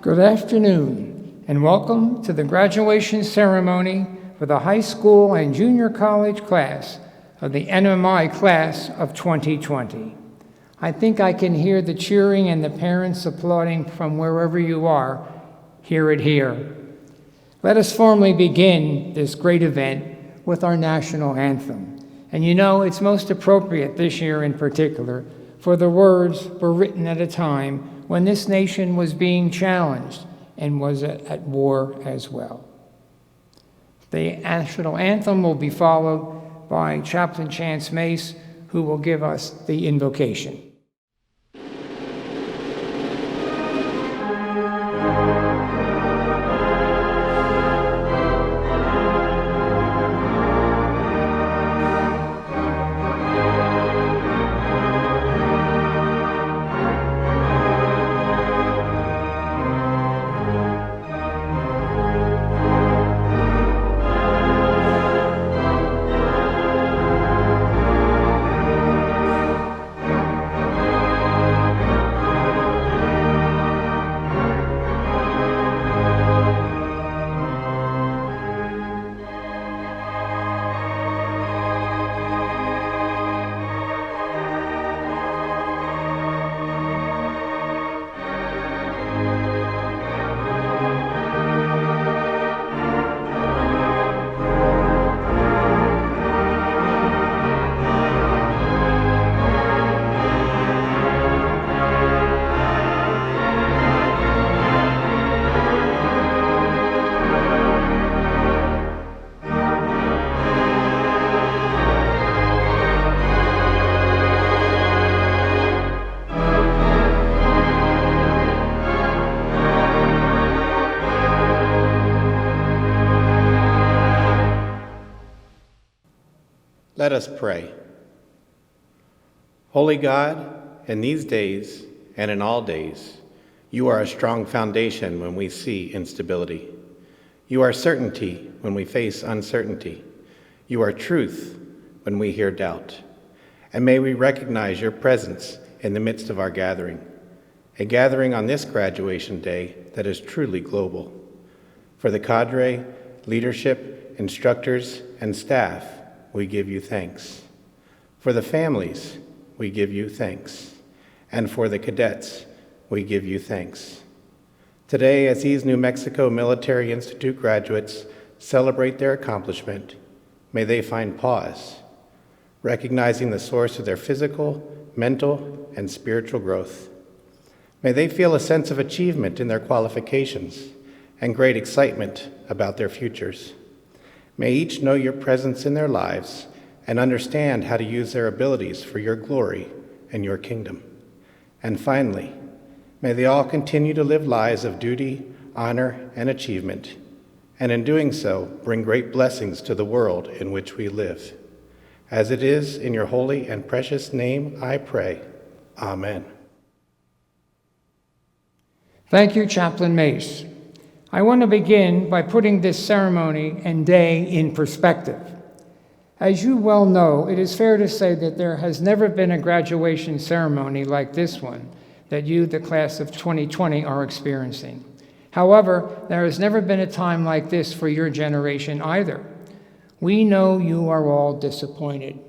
Good afternoon, and welcome to the graduation ceremony for the high school and junior college class of the NMI class of 2020. I think I can hear the cheering and the parents applauding from wherever you are. Hear it here. Let us formally begin this great event with our national anthem. And you know, it's most appropriate this year in particular, for the words were written at a time when this nation was being challenged and was at war as well. The national anthem will be followed by Chaplain Chance Mace, who will give us the invocation. Let us pray. Holy God, in these days and in all days, you are a strong foundation when we see instability. You are certainty when we face uncertainty. You are truth when we hear doubt. And may we recognize your presence in the midst of our gathering, a gathering on this graduation day that is truly global. For the cadre, leadership, instructors, and staff, we give you thanks. For the families, we give you thanks. And for the cadets, we give you thanks. Today, as these New Mexico Military Institute graduates celebrate their accomplishment, may they find pause, recognizing the source of their physical, mental, and spiritual growth. May they feel a sense of achievement in their qualifications and great excitement about their futures. May each know your presence in their lives and understand how to use their abilities for your glory and your kingdom. And finally, may they all continue to live lives of duty, honor, and achievement, and in doing so, bring great blessings to the world in which we live. As it is in your holy and precious name, I pray. Amen. Thank you, Chaplain Mace. I want to begin by putting this ceremony and day in perspective. As you well know, it is fair to say that there has never been a graduation ceremony like this one that you, the class of 2020, are experiencing. However, there has never been a time like this for your generation either. We know you are all disappointed.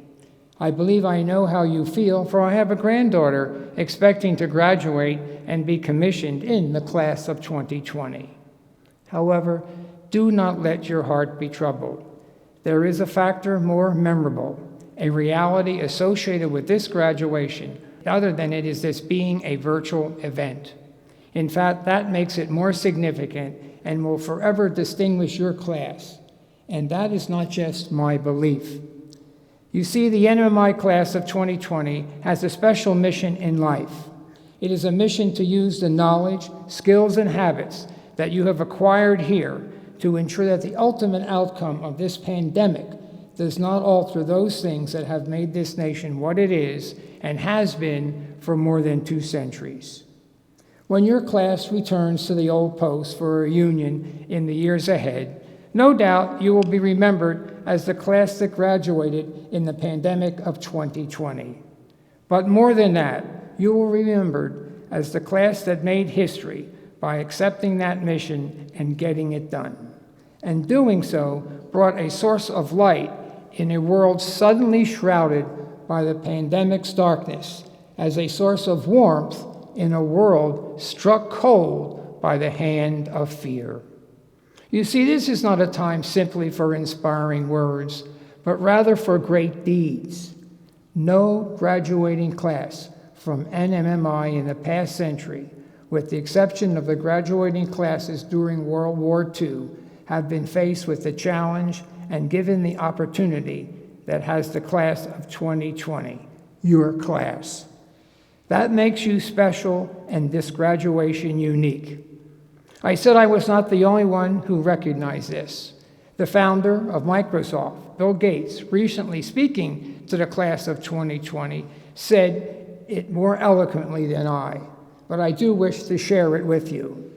I believe I know how you feel, for I have a granddaughter expecting to graduate and be commissioned in the class of 2020. However, do not let your heart be troubled. There is a factor more memorable, a reality associated with this graduation, other than it is this being a virtual event. In fact, that makes it more significant and will forever distinguish your class. And that is not just my belief. You see, the NMI class of 2020 has a special mission in life. It is a mission to use the knowledge, skills, and habits that you have acquired here to ensure that the ultimate outcome of this pandemic does not alter those things that have made this nation what it is and has been for more than 2 centuries. When your class returns to the old post for a reunion in the years ahead, no doubt you will be remembered as the class that graduated in the pandemic of 2020. But more than that, you will be remembered as the class that made history by accepting that mission and getting it done. And doing so brought a source of light in a world suddenly shrouded by the pandemic's darkness, as a source of warmth in a world struck cold by the hand of fear. You see, this is not a time simply for inspiring words, but rather for great deeds. No graduating class from NMMI in the past century, with the exception of the graduating classes during World War II, have been faced with the challenge and given the opportunity that has the class of 2020, your class. That makes you special and this graduation unique. I said I was not the only one who recognized this. The founder of Microsoft, Bill Gates, recently speaking to the class of 2020, said it more eloquently than I, but I do wish to share it with you.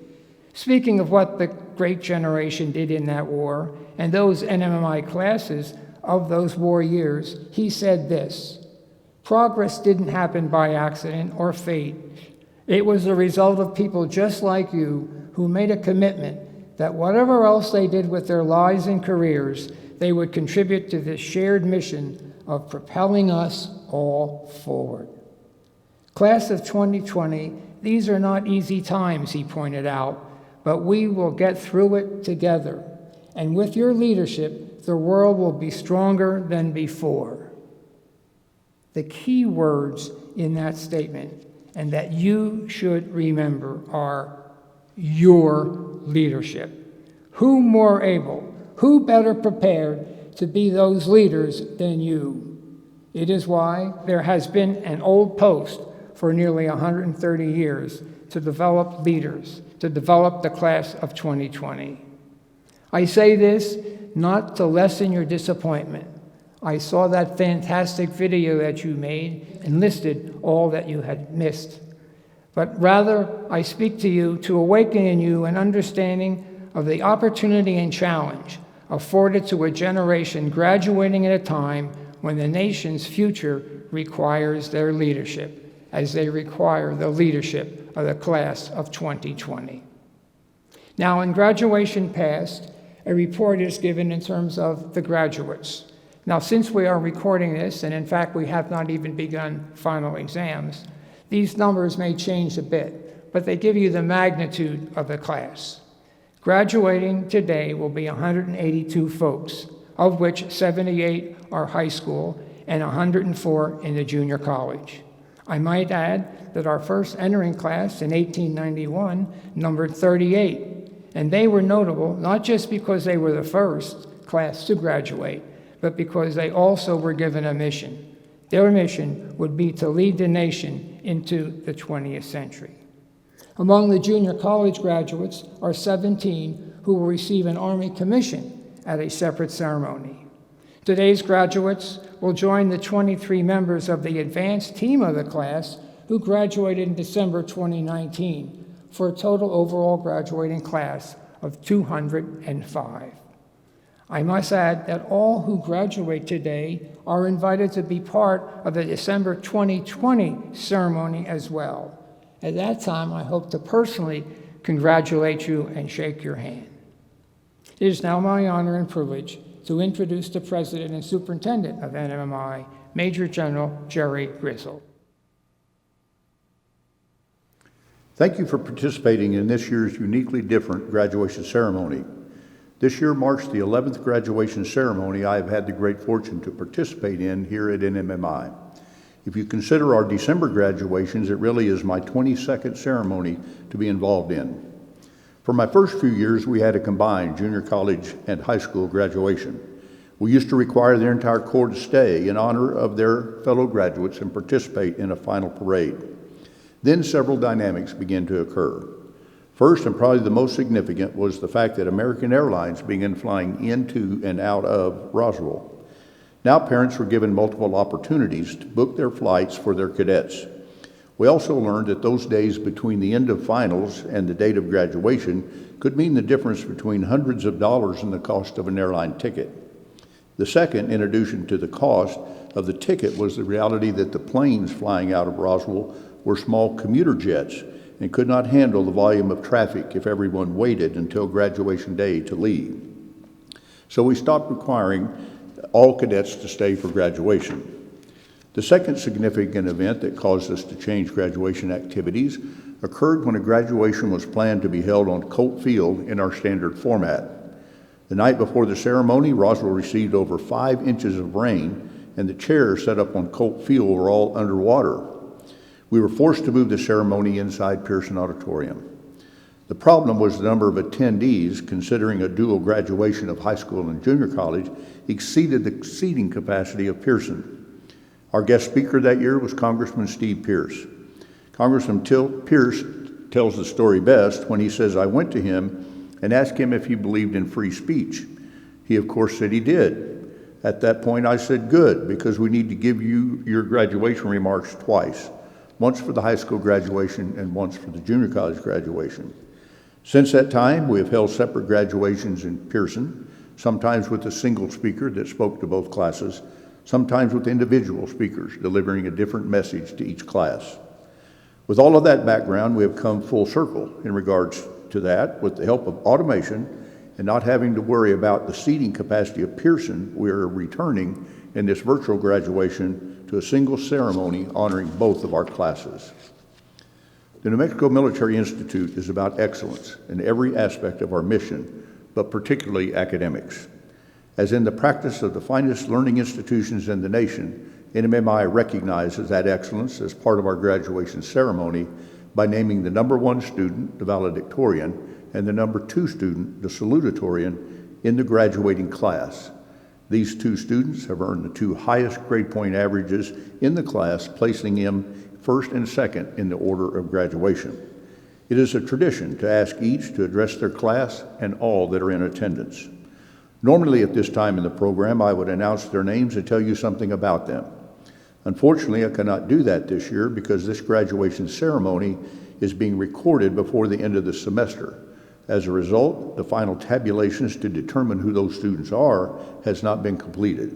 Speaking of what the great generation did in that war and those NMMI classes of those war years, he said this: progress didn't happen by accident or fate. It was the result of people just like you who made a commitment that whatever else they did with their lives and careers, they would contribute to this shared mission of propelling us all forward. Class of 2020, these are not easy times, he pointed out, but we will get through it together. And with your leadership, the world will be stronger than before. The key words in that statement, and that you should remember, are your leadership. Who more able, who better prepared to be those leaders than you? It is why there has been an old post for nearly 130 years to develop leaders, to develop the class of 2020. I say this not to lessen your disappointment. I saw that fantastic video that you made and listed all that you had missed. But rather, I speak to you to awaken in you an understanding of the opportunity and challenge afforded to a generation graduating at a time when the nation's future requires their leadership, as they require the leadership of the class of 2020. Now, in graduation past, a report is given in terms of the graduates. Now, since we are recording this, and in fact we have not even begun final exams, these numbers may change a bit, but they give you the magnitude of the class. Graduating today will be 182 folks, of which 78 are high school and 104 in the junior college. I might add that our first entering class in 1891 numbered 38, and they were notable not just because they were the first class to graduate, but because they also were given a mission. Their mission would be to lead the nation into the 20th century. Among the junior college graduates are 17 who will receive an Army commission at a separate ceremony. Today's graduates will join the 23 members of the advanced team of the class who graduated in December 2019 for a total overall graduating class of 205. I must add that all who graduate today are invited to be part of the December 2020 ceremony as well. At that time, I hope to personally congratulate you and shake your hand. It is now my honor and privilege to introduce the President and Superintendent of NMMI, Major General Jerry Grizzle. Thank you for participating in this year's uniquely different graduation ceremony. This year marks the 11th graduation ceremony I have had the great fortune to participate in here at NMMI. If you consider our December graduations, it really is my 22nd ceremony to be involved in. For my first few years, we had a combined junior college and high school graduation. We used to require their entire corps to stay in honor of their fellow graduates and participate in a final parade. Then several dynamics began to occur. First, and probably the most significant, was the fact that American Airlines began flying into and out of Roswell. Now parents were given multiple opportunities to book their flights for their cadets. We also learned that those days between the end of finals and the date of graduation could mean the difference between hundreds of dollars in the cost of an airline ticket. The second, in addition to the cost of the ticket, was the reality that the planes flying out of Roswell were small commuter jets, and could not handle the volume of traffic if everyone waited until graduation day to leave. So we stopped requiring all cadets to stay for graduation. The second significant event that caused us to change graduation activities occurred when a graduation was planned to be held on Colt Field in our standard format. The night before the ceremony, Roswell received over 5 inches of rain, and the chairs set up on Colt Field were all underwater. We were forced to move the ceremony inside Pearson Auditorium. The problem was the number of attendees, considering a dual graduation of high school and junior college, exceeded the seating capacity of Pearson. Our guest speaker that year was Congressman Steve Pierce. Congressman Pierce tells the story best when he says, "I went to him and asked him if he believed in free speech. He, of course, said he did. At that point, I said, good, because we need to give you your graduation remarks twice, once for the high school graduation and once for the junior college graduation. Since that time, we have held separate graduations in Pearson, sometimes with a single speaker that spoke to both classes, sometimes with individual speakers delivering a different message to each class. With all of that background, we have come full circle in regards to that. With the help of automation and not having to worry about the seating capacity of Pearson, we are returning in this virtual graduation to a single ceremony honoring both of our classes. The New Mexico Military Institute is about excellence in every aspect of our mission, but particularly academics. As in the practice of the finest learning institutions in the nation, NMMI recognizes that excellence as part of our graduation ceremony by naming the number 1 student, the valedictorian, and the number 2 student, the salutatorian, in the graduating class. These 2 students have earned the 2 highest grade point averages in the class, placing them first and second in the order of graduation. It is a tradition to ask each to address their class and all that are in attendance. Normally at this time in the program, I would announce their names and tell you something about them. Unfortunately, I cannot do that this year because this graduation ceremony is being recorded before the end of the semester. As a result, the final tabulations to determine who those students are has not been completed.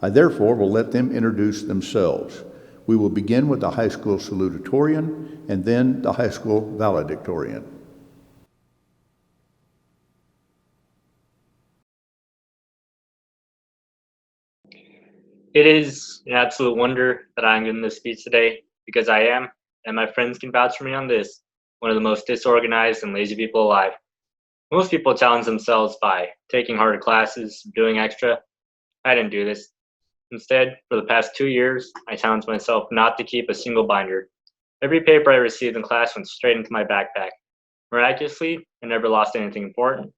I therefore will let them introduce themselves. We will begin with the high school salutatorian and then the high school valedictorian. It is an absolute wonder that I'm giving this speech today because I am, and my friends can vouch for me on this, one of the most disorganized and lazy people alive. Most people challenge themselves by taking harder classes, doing extra. I didn't do this. Instead, for the past 2 years, I challenged myself not to keep a single binder. Every paper I received in class went straight into my backpack. Miraculously, I never lost anything important.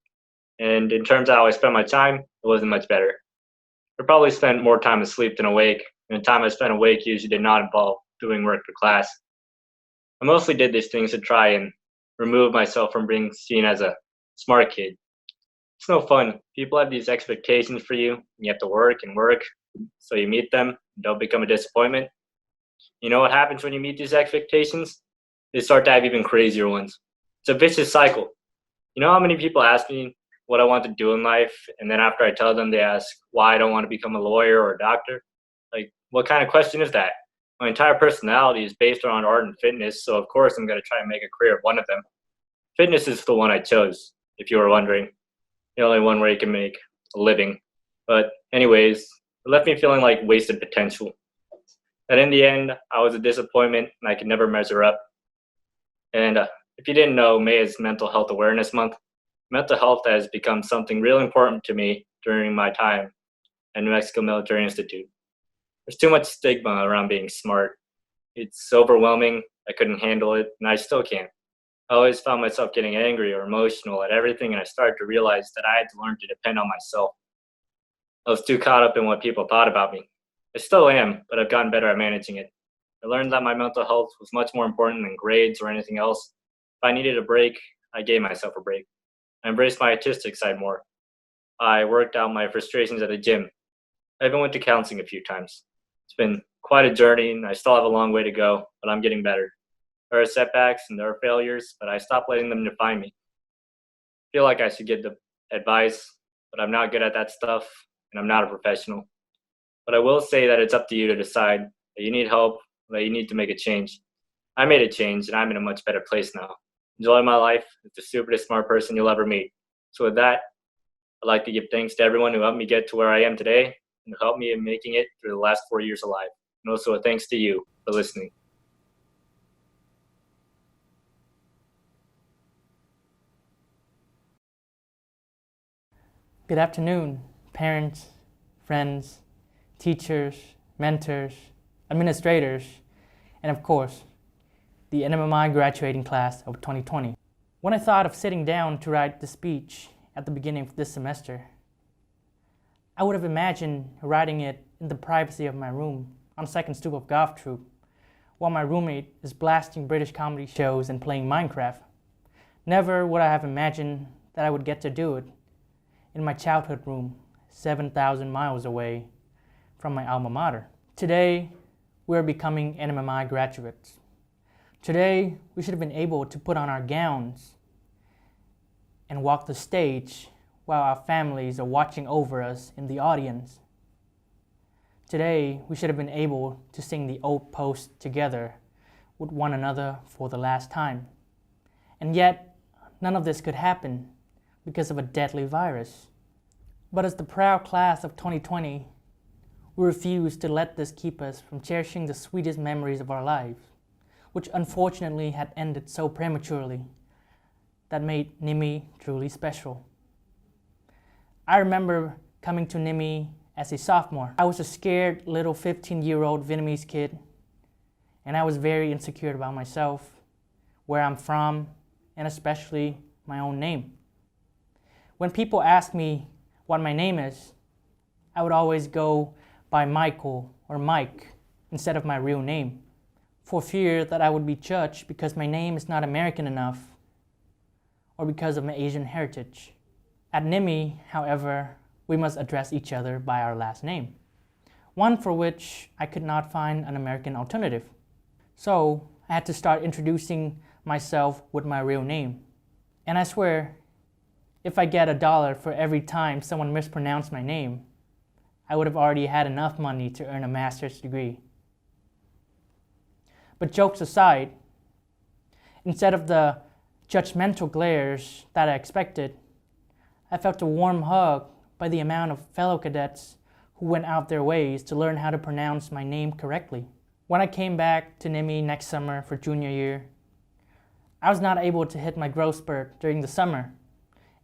And in terms of how I spent my time, it wasn't much better. I probably spent more time asleep than awake, and the time I spent awake usually did not involve doing work for class. I mostly did these things to try and remove myself from being seen as a smart kid. It's no fun. People have these expectations for you, and you have to work and work, so you meet them, and they'll become a disappointment. You know what happens when you meet these expectations? They start to have even crazier ones. It's a vicious cycle. You know how many people ask me what I want to do in life, and then after I tell them, they ask why I don't want to become a lawyer or a doctor? Like, what kind of question is that? My entire personality is based around art and fitness, so of course I'm going to try and make a career of one of them. Fitness is the one I chose, if you were wondering. The only one where you can make a living. But anyways, it left me feeling like wasted potential. And in the end, I was a disappointment and I could never measure up. And if you didn't know, May is Mental Health Awareness Month. Mental health has become something real important to me during my time at New Mexico Military Institute. There's too much stigma around being smart. It's overwhelming, I couldn't handle it, and I still can't. I always found myself getting angry or emotional at everything, and I started to realize that I had to learn to depend on myself. I was too caught up in what people thought about me. I still am, but I've gotten better at managing it. I learned that my mental health was much more important than grades or anything else. If I needed a break, I gave myself a break. I embraced my artistic side more. I worked out my frustrations at the gym. I even went to counseling a few times. It's been quite a journey, and I still have a long way to go, but I'm getting better. There are setbacks and there are failures, but I stopped letting them define me. I feel like I should get the advice, but I'm not good at that stuff, and I'm not a professional. But I will say that it's up to you to decide that you need help, that you need to make a change. I made a change, and I'm in a much better place now. Enjoy my life as the super smart person you'll ever meet. So with that, I'd like to give thanks to everyone who helped me get to where I am today and who helped me in making it through the last 4 years of life. And also a thanks to you for listening. Good afternoon, parents, friends, teachers, mentors, administrators, and of course, the NMMI graduating class of 2020. When I thought of sitting down to write the speech at the beginning of this semester, I would have imagined writing it in the privacy of my room on second stoop of golf troop, while my roommate is blasting British comedy shows and playing Minecraft. Never would I have imagined that I would get to do it in my childhood room, 7,000 miles away from my alma mater. Today, we are becoming NMMI graduates. Today, we should have been able to put on our gowns and walk the stage while our families are watching over us in the audience. Today, we should have been able to sing the old post together with one another for the last time. And yet, none of this could happen because of a deadly virus. But as the proud class of 2020, we refuse to let this keep us from cherishing the sweetest memories of our lives, which unfortunately had ended so prematurely that made NIMI truly special. I remember coming to NIMI as a sophomore. I was a scared little 15-year-old Vietnamese kid, and I was very insecure about myself, where I'm from, and especially my own name. When people ask me what my name is, I would always go by Michael or Mike instead of my real name, for fear that I would be judged because my name is not American enough or because of my Asian heritage. At NIMI, however, we must address each other by our last name, one for which I could not find an American alternative. So I had to start introducing myself with my real name. And I swear, if I get $1 for every time someone mispronounced my name, I would have already had enough money to earn a master's degree. But jokes aside, instead of the judgmental glares that I expected, I felt a warm hug by the amount of fellow cadets who went out their ways to learn how to pronounce my name correctly. When I came back to NIMI next summer for junior year, I was not able to hit my growth spurt during the summer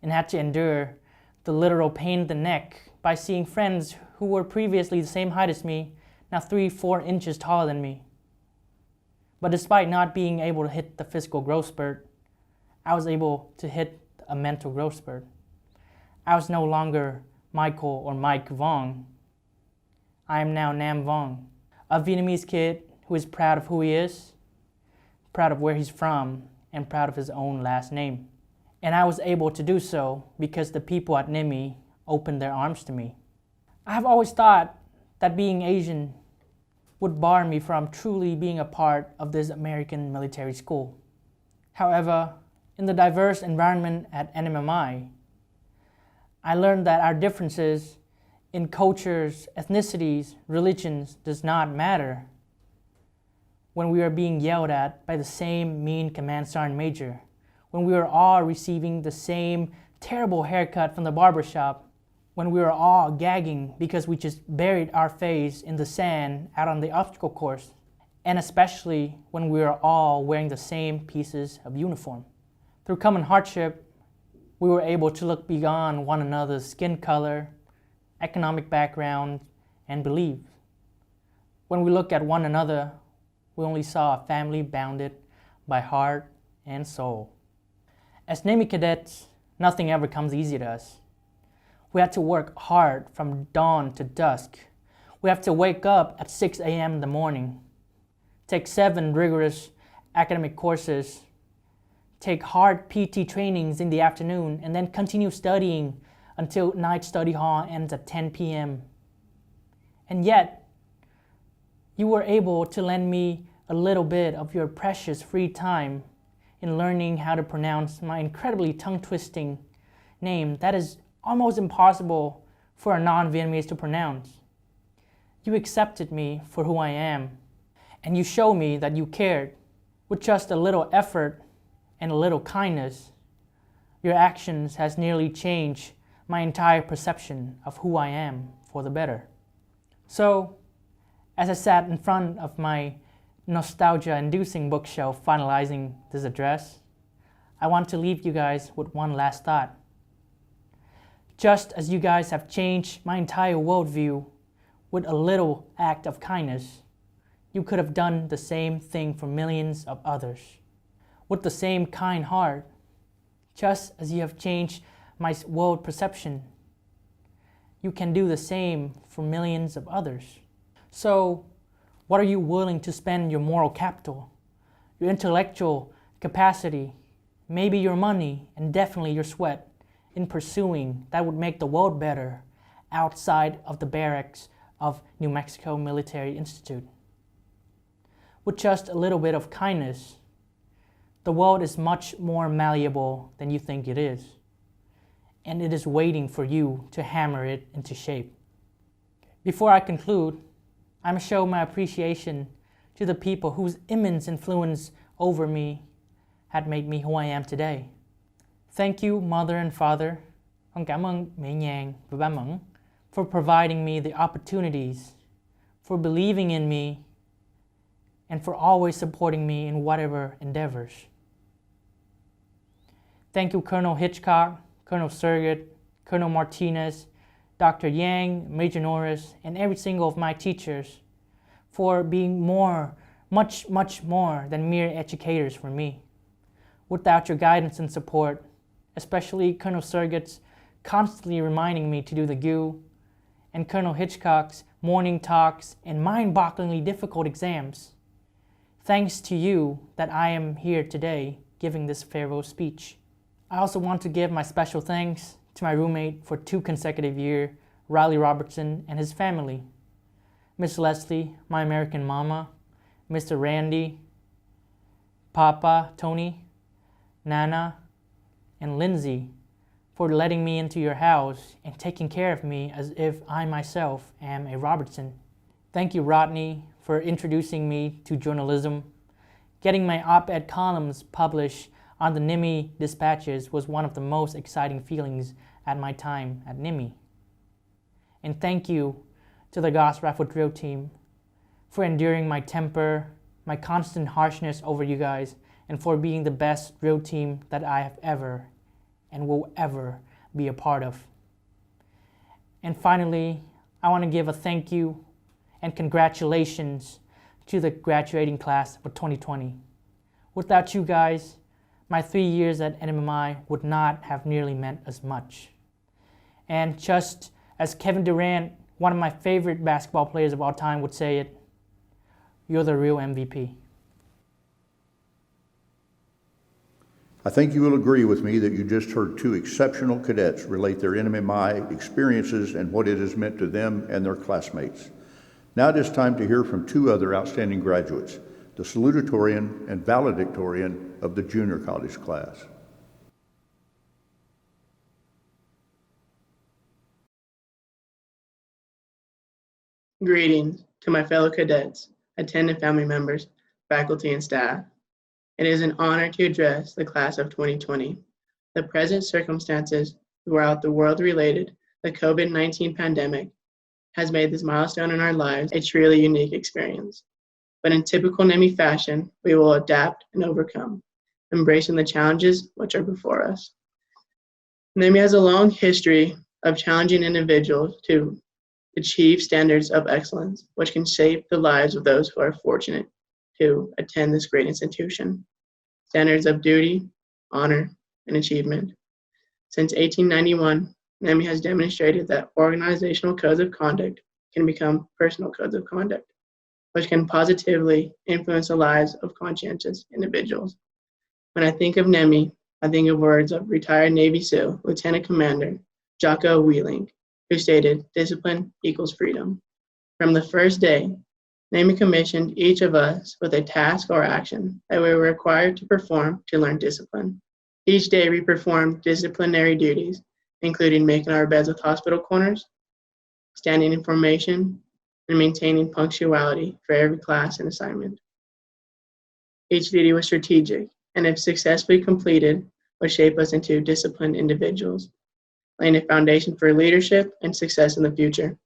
and had to endure the literal pain in the neck by seeing friends who were previously the same height as me now 3-4 inches taller than me. But despite not being able to hit the physical growth spurt, I was able to hit a mental growth spurt. I was no longer Michael or Mike Vuong. I am now Nam Vuong, a Vietnamese kid who is proud of who he is, proud of where he's from, and proud of his own last name. And I was able to do so because the people at NIMI opened their arms to me. I have always thought that being Asian would bar me from truly being a part of this American military school. However, in the diverse environment at NMMI, I learned that our differences in cultures, ethnicities, religions does not matter when we are being yelled at by the same mean command sergeant major, when we are all receiving the same terrible haircut from the barbershop, when we are all gagging because we just buried our face in the sand out on the obstacle course, and especially when we are all wearing the same pieces of uniform. Through common hardship, we were able to look beyond one another's skin color, economic background, and beliefs. When we look at one another, we only saw a family bounded by heart and soul. As NIMI cadets, nothing ever comes easy to us. We have to work hard from dawn to dusk. We have to wake up at 6 a.m. in the morning, take 7 rigorous academic courses, take hard PT trainings in the afternoon, and then continue studying until night study hall ends at 10 p.m. And yet, you were able to lend me a little bit of your precious free time in learning how to pronounce my incredibly tongue-twisting name that is almost impossible for a non-Vietnamese to pronounce. You accepted me for who I am, and you showed me that you cared, With just a little effort and a little kindness, your actions has nearly changed my entire perception of who I am for the better. So, as I sat in front of my nostalgia-inducing bookshelf finalizing this address, I want to leave you guys with one last thought. Just as you guys have changed my entire worldview with a little act of kindness, you could have done the same thing for millions of others. With the same kind heart, just as you have changed my world perception, you can do the same for millions of others. So, what are you willing to spend your moral capital, your intellectual capacity, maybe your money, and definitely your sweat in pursuing that would make the world better outside of the barracks of New Mexico Military Institute? With just a little bit of kindness, the world is much more malleable than you think it is, and it is waiting for you to hammer it into shape. Before I conclude, I'm going to show my appreciation to the people whose immense influence over me had made me who I am today. Thank you, Mother and Father. Con cảm ơn mẹ Nhàn và ba Mẫn for providing me the opportunities, for believing in me, and for always supporting me in whatever endeavors. Thank you, Colonel Hitchcock, Colonel Surgett, Colonel Martinez, Dr. Yang, Major Norris, and every single of my teachers for being much more than mere educators for me. Without your guidance and support, especially Colonel Surgett's constantly reminding me to do the GU, and Colonel Hitchcock's morning talks and mind-bogglingly difficult exams, thanks to you that I am here today giving this farewell speech. I also want to give my special thanks to my roommate for 2 consecutive years, Riley Robertson, and his family. Miss Leslie, my American mama, Mr. Randy, Papa, Tony, Nana, and Lindsay for letting me into your house and taking care of me as if I myself am a Robertson. Thank you, Rodney, for introducing me to journalism. Getting my op-ed columns published on the NIMI dispatches was one of the most exciting feelings at my time at NIMI. And thank you to the Goss Raffle Drill team for enduring my temper, my constant harshness over you guys, and for being the best drill team that I have ever and will ever be a part of. And finally, I want to give a thank you and congratulations to the graduating class of 2020. Without you guys, my 3 years at NMI would not have nearly meant as much. And just as Kevin Durant, one of my favorite basketball players of all time, would say it, you're the real MVP. I think you will agree with me that you just heard 2 exceptional cadets relate their NMI experiences and what it has meant to them and their classmates. Now it is time to hear from 2 other outstanding graduates, the Salutatorian and Valedictorian of the junior college class. Greetings to my fellow cadets, attendant family members, faculty, and staff. It is an honor to address the class of 2020. The present circumstances throughout the world related to the COVID-19 pandemic has made this milestone in our lives a truly unique experience. But in typical NIMI fashion, we will adapt and overcome, embracing the challenges which are before us. NIMI has a long history of challenging individuals to achieve standards of excellence, which can shape the lives of those who are fortunate to attend this great institution. Standards of duty, honor, and achievement. Since 1891, NIMI has demonstrated that organizational codes of conduct can become personal codes of conduct, which can positively influence the lives of conscientious individuals. When I think of NIMI, I think of words of retired Navy SEAL Lieutenant Commander Jocko Wheeling, who stated, "Discipline equals freedom." From the first day, NIMI commissioned each of us with a task or action that we were required to perform to learn discipline. Each day we performed disciplinary duties, including making our beds with hospital corners, standing in formation, and maintaining punctuality for every class and assignment. Each duty was strategic, and if successfully completed, would shape us into disciplined individuals, laying a foundation for leadership and success in the future.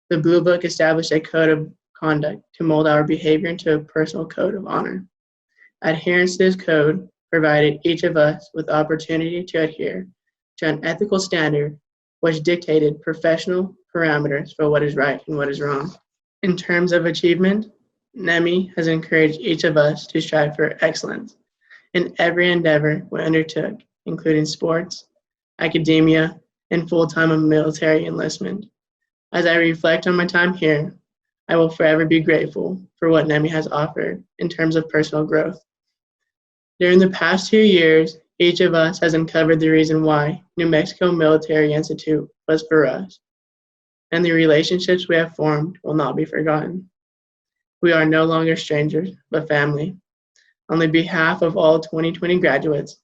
The Blue Book established a code of conduct to mold our behavior into a personal code of honor. Adherence to this code provided each of us with the opportunity to adhere to an ethical standard which dictated professional parameters for what is right and what is wrong. In terms of achievement, NEMI has encouraged each of us to strive for excellence in every endeavor we undertook, including sports, academia, and full-time military enlistment. As I reflect on my time here, I will forever be grateful for what NEMI has offered in terms of personal growth. During the past 2 years, each of us has uncovered the reason why New Mexico Military Institute was for us, and the relationships we have formed will not be forgotten. We are no longer strangers, but family. On the behalf of all 2020 graduates,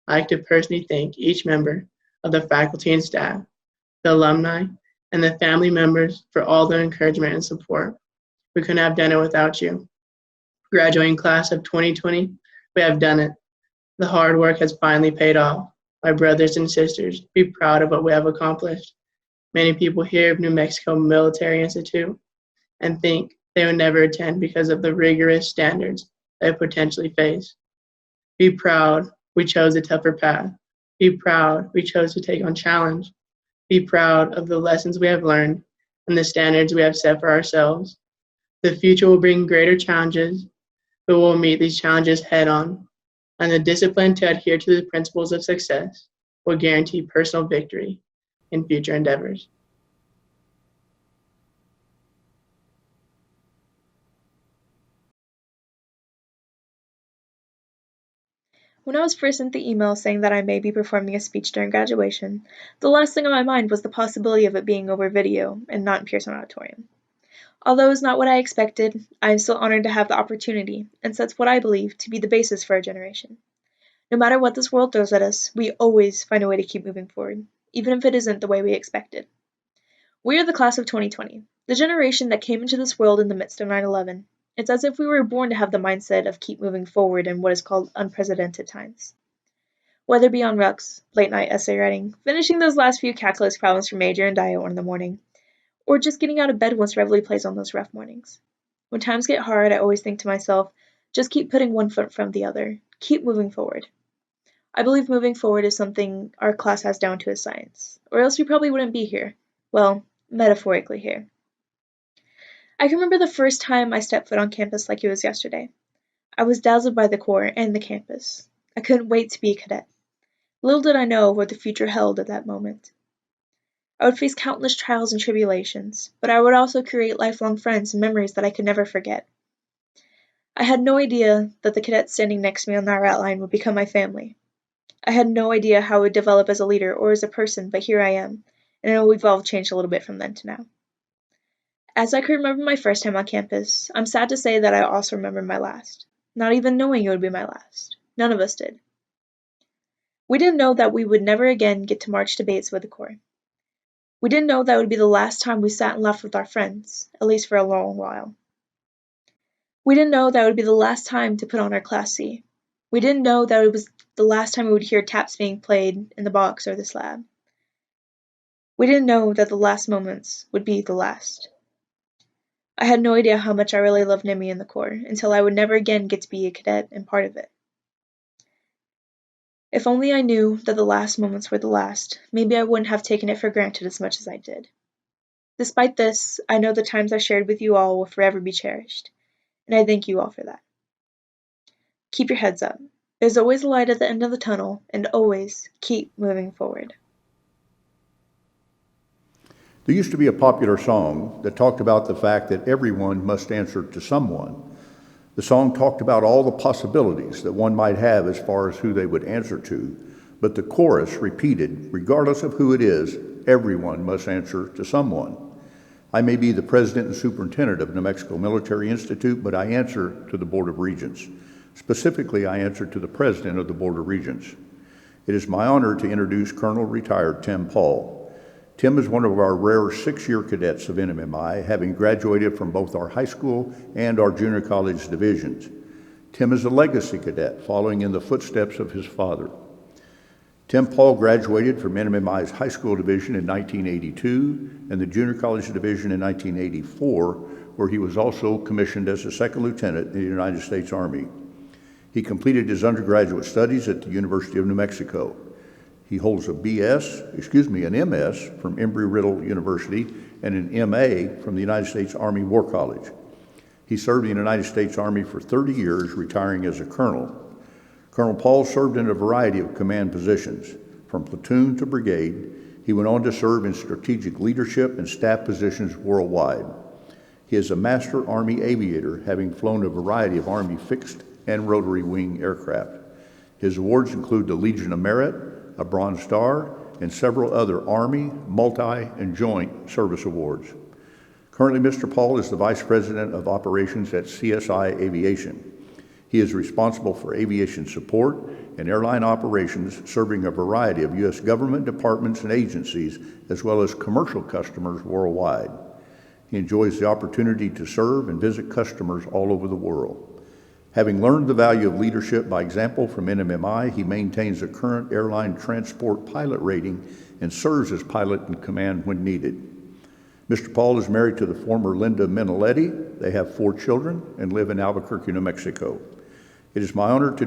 I'd like to personally thank each member of the faculty and staff, the alumni, and the family members for all their encouragement and support. We couldn't have done it without you. Graduating class of 2020, we have done it. The hard work has finally paid off. My brothers and sisters, be proud of what we have accomplished. Many people hear of New Mexico Military Institute and think they would never attend because of the rigorous standards they potentially face. Be proud we chose a tougher path. Be proud we chose to take on challenge. Be proud of the lessons we have learned and the standards we have set for ourselves. The future will bring greater challenges, but we'll meet these challenges head on, and the discipline to adhere to the principles of success will guarantee personal victory in future endeavors. When I was first sent the email saying that I may be performing a speech during graduation, the last thing on my mind was the possibility of it being over video and not in Pearson Auditorium. Although it was not what I expected, I am still honored to have the opportunity, and sets what I believe to be the basis for our generation. No matter what this world throws at us, we always find a way to keep moving forward, even if it isn't the way we expected. We are the class of 2020, the generation that came into this world in the midst of 9/11. It's as if we were born to have the mindset of keep moving forward in what is called unprecedented times. Whether it be on rucks, late night essay writing, finishing those last few calculus problems for major and Dio in the morning, or just getting out of bed once Reveille plays on those rough mornings. When times get hard, I always think to myself, just keep putting one foot in front of the other, keep moving forward. I believe moving forward is something our class has down to a science, or else we probably wouldn't be here. Well, metaphorically here. I can remember the first time I stepped foot on campus like it was yesterday. I was dazzled by the Corps and the campus. I couldn't wait to be a cadet. Little did I know what the future held at that moment. I would face countless trials and tribulations, but I would also create lifelong friends and memories that I could never forget. I had no idea that the cadet standing next to me on that route line would become my family. I had no idea how I would develop as a leader or as a person, but here I am, and I know we've all changed a little bit from then to now. As I could remember my first time on campus, I'm sad to say that I also remember my last, not even knowing it would be my last. None of us did. We didn't know that we would never again get to march debates with the Corps. We didn't know that it would be the last time we sat and laughed with our friends, at least for a long while. We didn't know that it would be the last time to put on our Class C. We didn't know that it was the last time we would hear taps being played in the box or the slab. We didn't know that the last moments would be the last. I had no idea how much I really loved NIMI and the Corps until I would never again get to be a cadet and part of it. If only I knew that the last moments were the last, maybe I wouldn't have taken it for granted as much as I did. Despite this, I know the times I shared with you all will forever be cherished, and I thank you all for that. Keep your heads up. There's always a light at the end of the tunnel, and always keep moving forward. There used to be a popular song that talked about the fact that everyone must answer to someone. The song talked about all the possibilities that one might have as far as who they would answer to, but the chorus repeated, regardless of who it is, everyone must answer to someone. I may be the president and superintendent of New Mexico Military Institute, but I answer to the Board of Regents. Specifically, I answer to the president of the Board of Regents. It is my honor to introduce Colonel Retired Tim Paul. Tim is one of our rare 6-year cadets of NMMI, having graduated from both our high school and our junior college divisions. Tim is a legacy cadet, following in the footsteps of his father. Tim Paul graduated from NMMI's high school division in 1982 and the junior college division in 1984, where he was also commissioned as a second lieutenant in the United States Army. He completed his undergraduate studies at the University of New Mexico. He holds an MS from Embry-Riddle University and an MA from the United States Army War College. He served in the United States Army for 30 years, retiring as a colonel. Colonel Paul served in a variety of command positions, from platoon to brigade. He went on to serve in strategic leadership and staff positions worldwide. He is a master Army aviator, having flown a variety of Army fixed and rotary wing aircraft. His awards include the Legion of Merit, a Bronze Star, and several other Army, multi, and joint service awards. Currently, Mr. Paul is the Vice President of Operations at CSI Aviation. He is responsible for aviation support and airline operations, serving a variety of U.S. government departments and agencies, as well as commercial customers worldwide. He enjoys the opportunity to serve and visit customers all over the world. Having learned the value of leadership by example from NMMI, he maintains a current airline transport pilot rating and serves as pilot in command when needed. Mr. Paul is married to the former Linda Miniletti. They have 4 children and live in Albuquerque, New Mexico. It is my honor to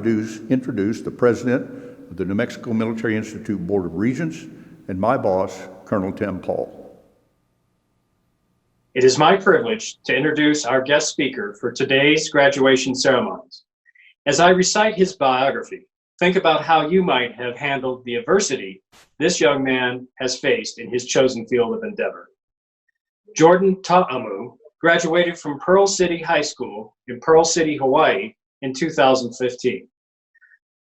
introduce the President of the New Mexico Military Institute Board of Regents and my boss, Colonel Tim Paul. It is my privilege to introduce our guest speaker for today's graduation ceremonies. As I recite his biography, think about how you might have handled the adversity this young man has faced in his chosen field of endeavor. Jordan Ta'amu graduated from Pearl City High School in Pearl City, Hawaii in 2015.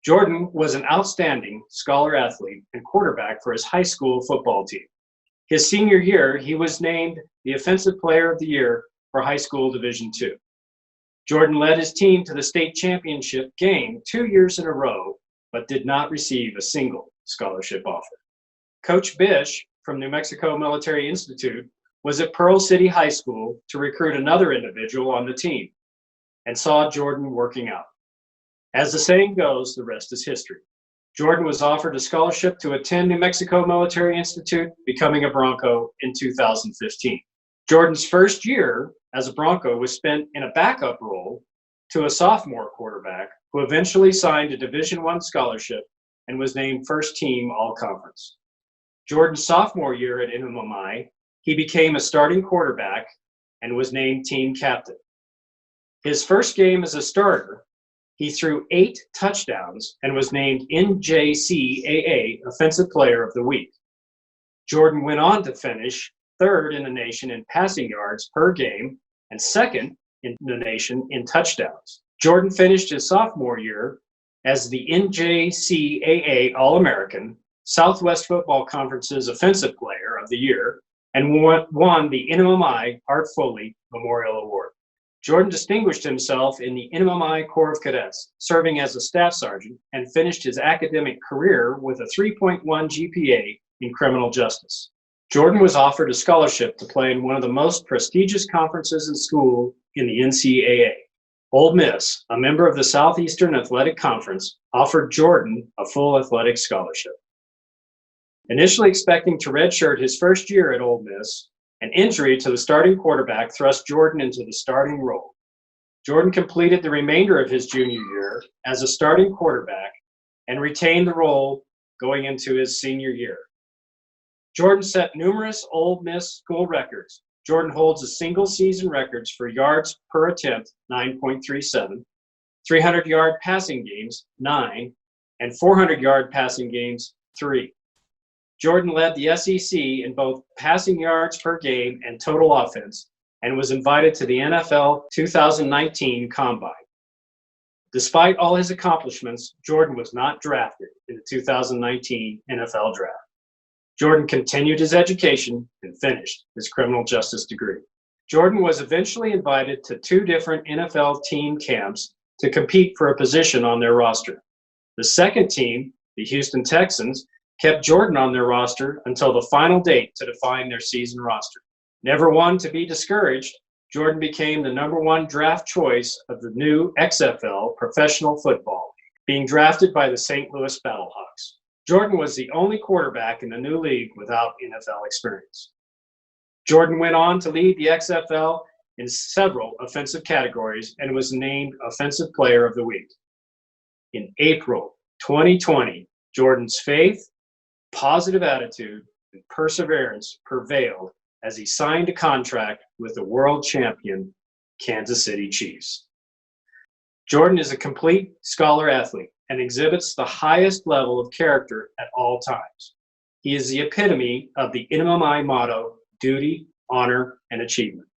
Jordan was an outstanding scholar athlete and quarterback for his high school football team. His senior year, he was named the Offensive Player of the Year for High School Division II. Jordan led his team to the state championship game 2 years in a row, but did not receive a single scholarship offer. Coach Bish from New Mexico Military Institute was at Pearl City High School to recruit another individual on the team, and saw Jordan working out. As the saying goes, the rest is history. Jordan was offered a scholarship to attend New Mexico Military Institute, becoming a Bronco in 2015. Jordan's first year as a Bronco was spent in a backup role to a sophomore quarterback who eventually signed a Division I scholarship and was named first team all-conference. Jordan's sophomore year at NMMI, he became a starting quarterback and was named team captain. His first game as a starter, he threw 8 touchdowns and was named NJCAA Offensive Player of the Week. Jordan went on to finish 3rd in the nation in passing yards per game and 2nd in the nation in touchdowns. Jordan finished his sophomore year as the NJCAA All-American, Southwest Football Conference's Offensive Player of the Year, and won the NMMI Art Foley Memorial Award. Jordan distinguished himself in the NMMI Corps of Cadets, serving as a staff sergeant, and finished his academic career with a 3.1 GPA in criminal justice. Jordan was offered a scholarship to play in one of the most prestigious conferences in school in the NCAA. Ole Miss, a member of the Southeastern Athletic Conference, offered Jordan a full athletic scholarship. Initially expecting to redshirt his first year at Ole Miss, an injury to the starting quarterback thrust Jordan into the starting role. Jordan completed the remainder of his junior year as a starting quarterback and retained the role going into his senior year. Jordan set numerous Ole Miss school records. Jordan holds a single season records for yards per attempt, 9.37, 300-yard passing games, 9, and 400-yard passing games, 3. Jordan led the SEC in both passing yards per game and total offense, and was invited to the NFL 2019 Combine. Despite all his accomplishments, Jordan was not drafted in the 2019 NFL Draft. Jordan continued his education and finished his criminal justice degree. Jordan was eventually invited to 2 different NFL team camps to compete for a position on their roster. The second team, the Houston Texans, kept Jordan on their roster until the final date to define their season roster. Never one to be discouraged, Jordan became the #1 draft choice of the new XFL Professional Football League, being drafted by the St. Louis Battlehawks. Jordan was the only quarterback in the new league without NFL experience. Jordan went on to lead the XFL in several offensive categories and was named Offensive Player of the Week. In April 2020, Jordan's faith, positive attitude, and perseverance prevailed as he signed a contract with the world champion Kansas City Chiefs. Jordan is a complete scholar athlete and exhibits the highest level of character at all times. He is the epitome of the NMI motto, duty, honor, and achievement.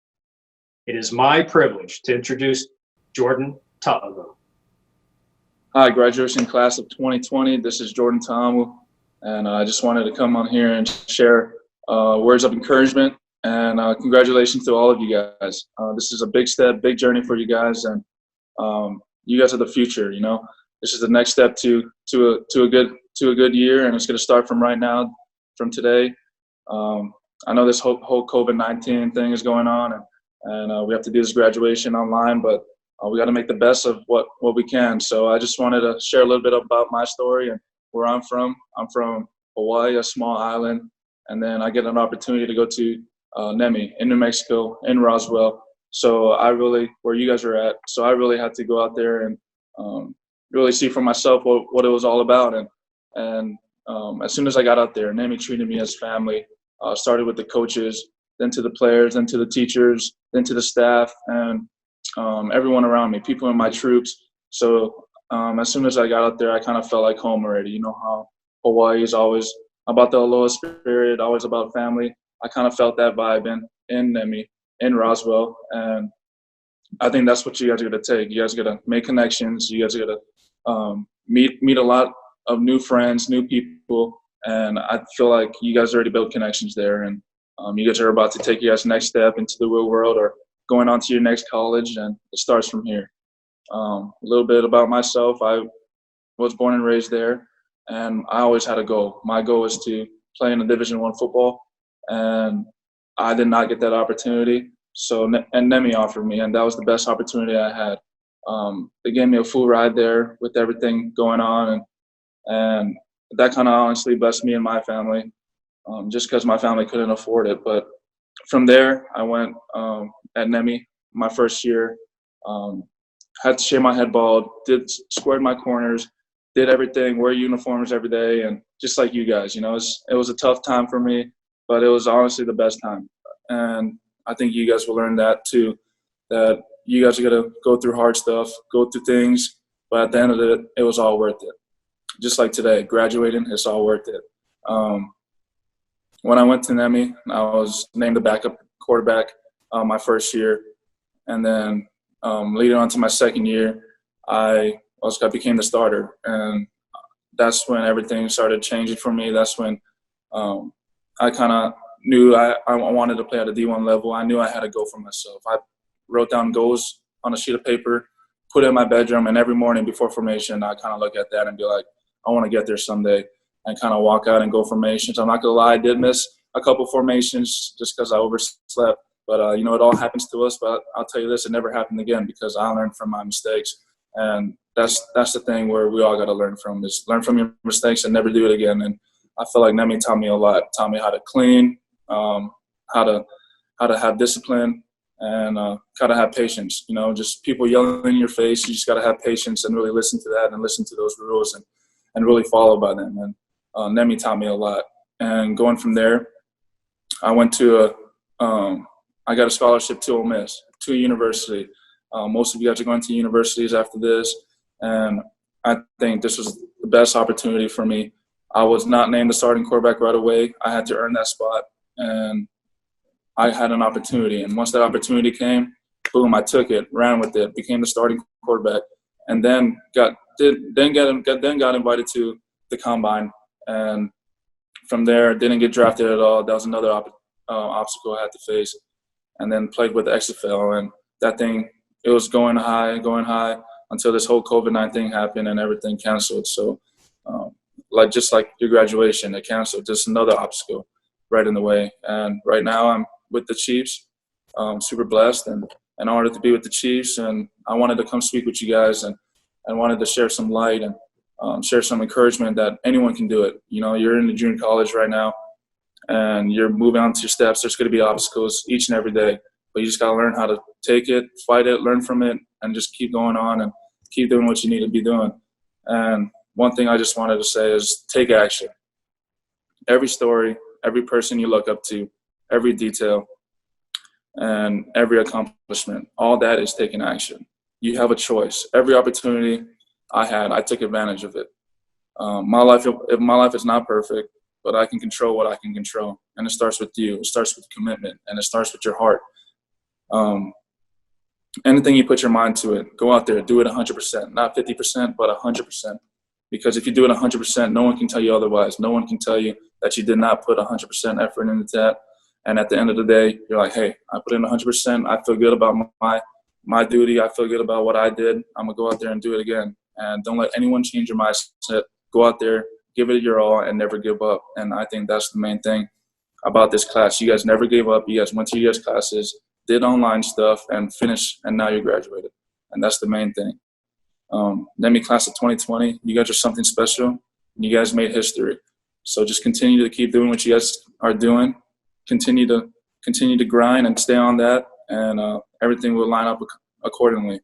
It is my privilege to introduce Jordan Ta'amu. Hi, graduation class of 2020. This is Jordan Ta'amu, and I just wanted to come on here and share words of encouragement and congratulations to all of you guys. This is a big step, big journey for you guys, and you guys are the future. You know, this is the next step to a good year, and it's going to start from right now, from today. I know this whole COVID-19 thing is going on, and we have to do this graduation online, but we got to make the best of what we can. So I just wanted to share a little bit about my story and where I'm from. I'm from Hawaii, a small island, and then I get an opportunity to go to Nemi in New Mexico, in Roswell. So where you guys are at, so I really had to go out there and really see for myself what it was all about. And as soon as I got out there, Nemi treated me as family. Started with the coaches, then to the players, then to the teachers, then to the staff, and everyone around me, people in my troops. So as soon as I got out there, I kind of felt like home already. You know how Hawaii is always about the aloha spirit, always about family. I kind of felt that vibe in Nemi, in Roswell, and I think that's what you guys are going to take. You guys are going to make connections. You guys are going to meet a lot of new friends, new people, and I feel like you guys already built connections there, and you guys are about to take your guys' next step into the real world or going on to your next college, and it starts from here. A little bit about myself. I was born and raised there, and I always had a goal. My goal was to play in the Division I football, and I did not get that opportunity. So, and Nemi offered me, and that was the best opportunity I had. They gave me a full ride there with everything going on, and that kind of honestly blessed me and my family, just because my family couldn't afford it. But from there, I went at Nemi my first year. Had to shave my head bald, squared my corners, did everything, wear uniforms every day, and just like you guys, you know, it was a tough time for me, but it was honestly the best time. And I think you guys will learn that too, that you guys are going to go through hard stuff, go through things, but at the end of it, it was all worth it. Just like today, graduating, it's all worth it. When I went to Nemi, I was named the backup quarterback my first year. And then leading on to my second year, I became the starter. And that's when everything started changing for me. That's when I kind of knew I wanted to play at a D1 level. I knew I had to go for myself. I wrote down goals on a sheet of paper, put it in my bedroom, and every morning before formation, I kind of look at that and be like, I want to get there someday, and kind of walk out and go formations. I'm not going to lie, I did miss a couple formations just because I overslept. But, you know, it all happens to us. But I'll tell you this, it never happened again because I learned from my mistakes. And that's the thing where we all got to learn from, is learn from your mistakes and never do it again. And I feel like Nemi taught me a lot, taught me how to clean, how to have discipline, and how to have patience. You know, just people yelling in your face, you just got to have patience and really listen to that and listen to those rules and really follow by them. And Nemi taught me a lot. And going from there, I went to I got a scholarship to Ole Miss, to a university. Most of you guys are going to universities after this, and I think this was the best opportunity for me. I was not named the starting quarterback right away. I had to earn that spot, and I had an opportunity. And once that opportunity came, boom, I took it, ran with it, became the starting quarterback, and then got invited to the combine. And from there, didn't get drafted at all. That was another obstacle I had to face. And then played with the XFL, and that thing, it was going high until this whole COVID-19 thing happened and everything canceled. So just like your graduation, it canceled, just another obstacle right in the way. And right now I'm with the Chiefs, super blessed and honored to be with the Chiefs. And I wanted to come speak with you guys and wanted to share some light and share some encouragement that anyone can do it. You know, you're in the junior college right now and you're moving on to your steps. There's going to be obstacles each and every day, but you just got to learn how to take it, fight it, learn from it, and just keep going on and keep doing what you need to be doing. And one thing I just wanted to say is take action. Every story, every person you look up to, every detail, and every accomplishment, all that is taking action. You have a choice. Every opportunity I had, I took advantage of it. My life is not perfect, but I can control what I can control. And it starts with you. It starts with commitment, and it starts with your heart. Anything you put your mind to it, go out there, do it 100%, not 50%, but 100%. Because if you do it 100%, no one can tell you otherwise. No one can tell you that you did not put 100% effort into that. And at the end of the day, you're like, hey, I put in 100%. I feel good about my duty. I feel good about what I did. I'm going to go out there and do it again. And don't let anyone change your mindset. Go out there, give it your all, and never give up. And I think that's the main thing about this class. You guys never gave up. You guys went to your classes, did online stuff, and finished, and now you're graduated. And that's the main thing. Name me class of 2020. You guys are something special. You guys made history. So just continue to keep doing what you guys are doing. Continue to grind and stay on that, and everything will line up accordingly.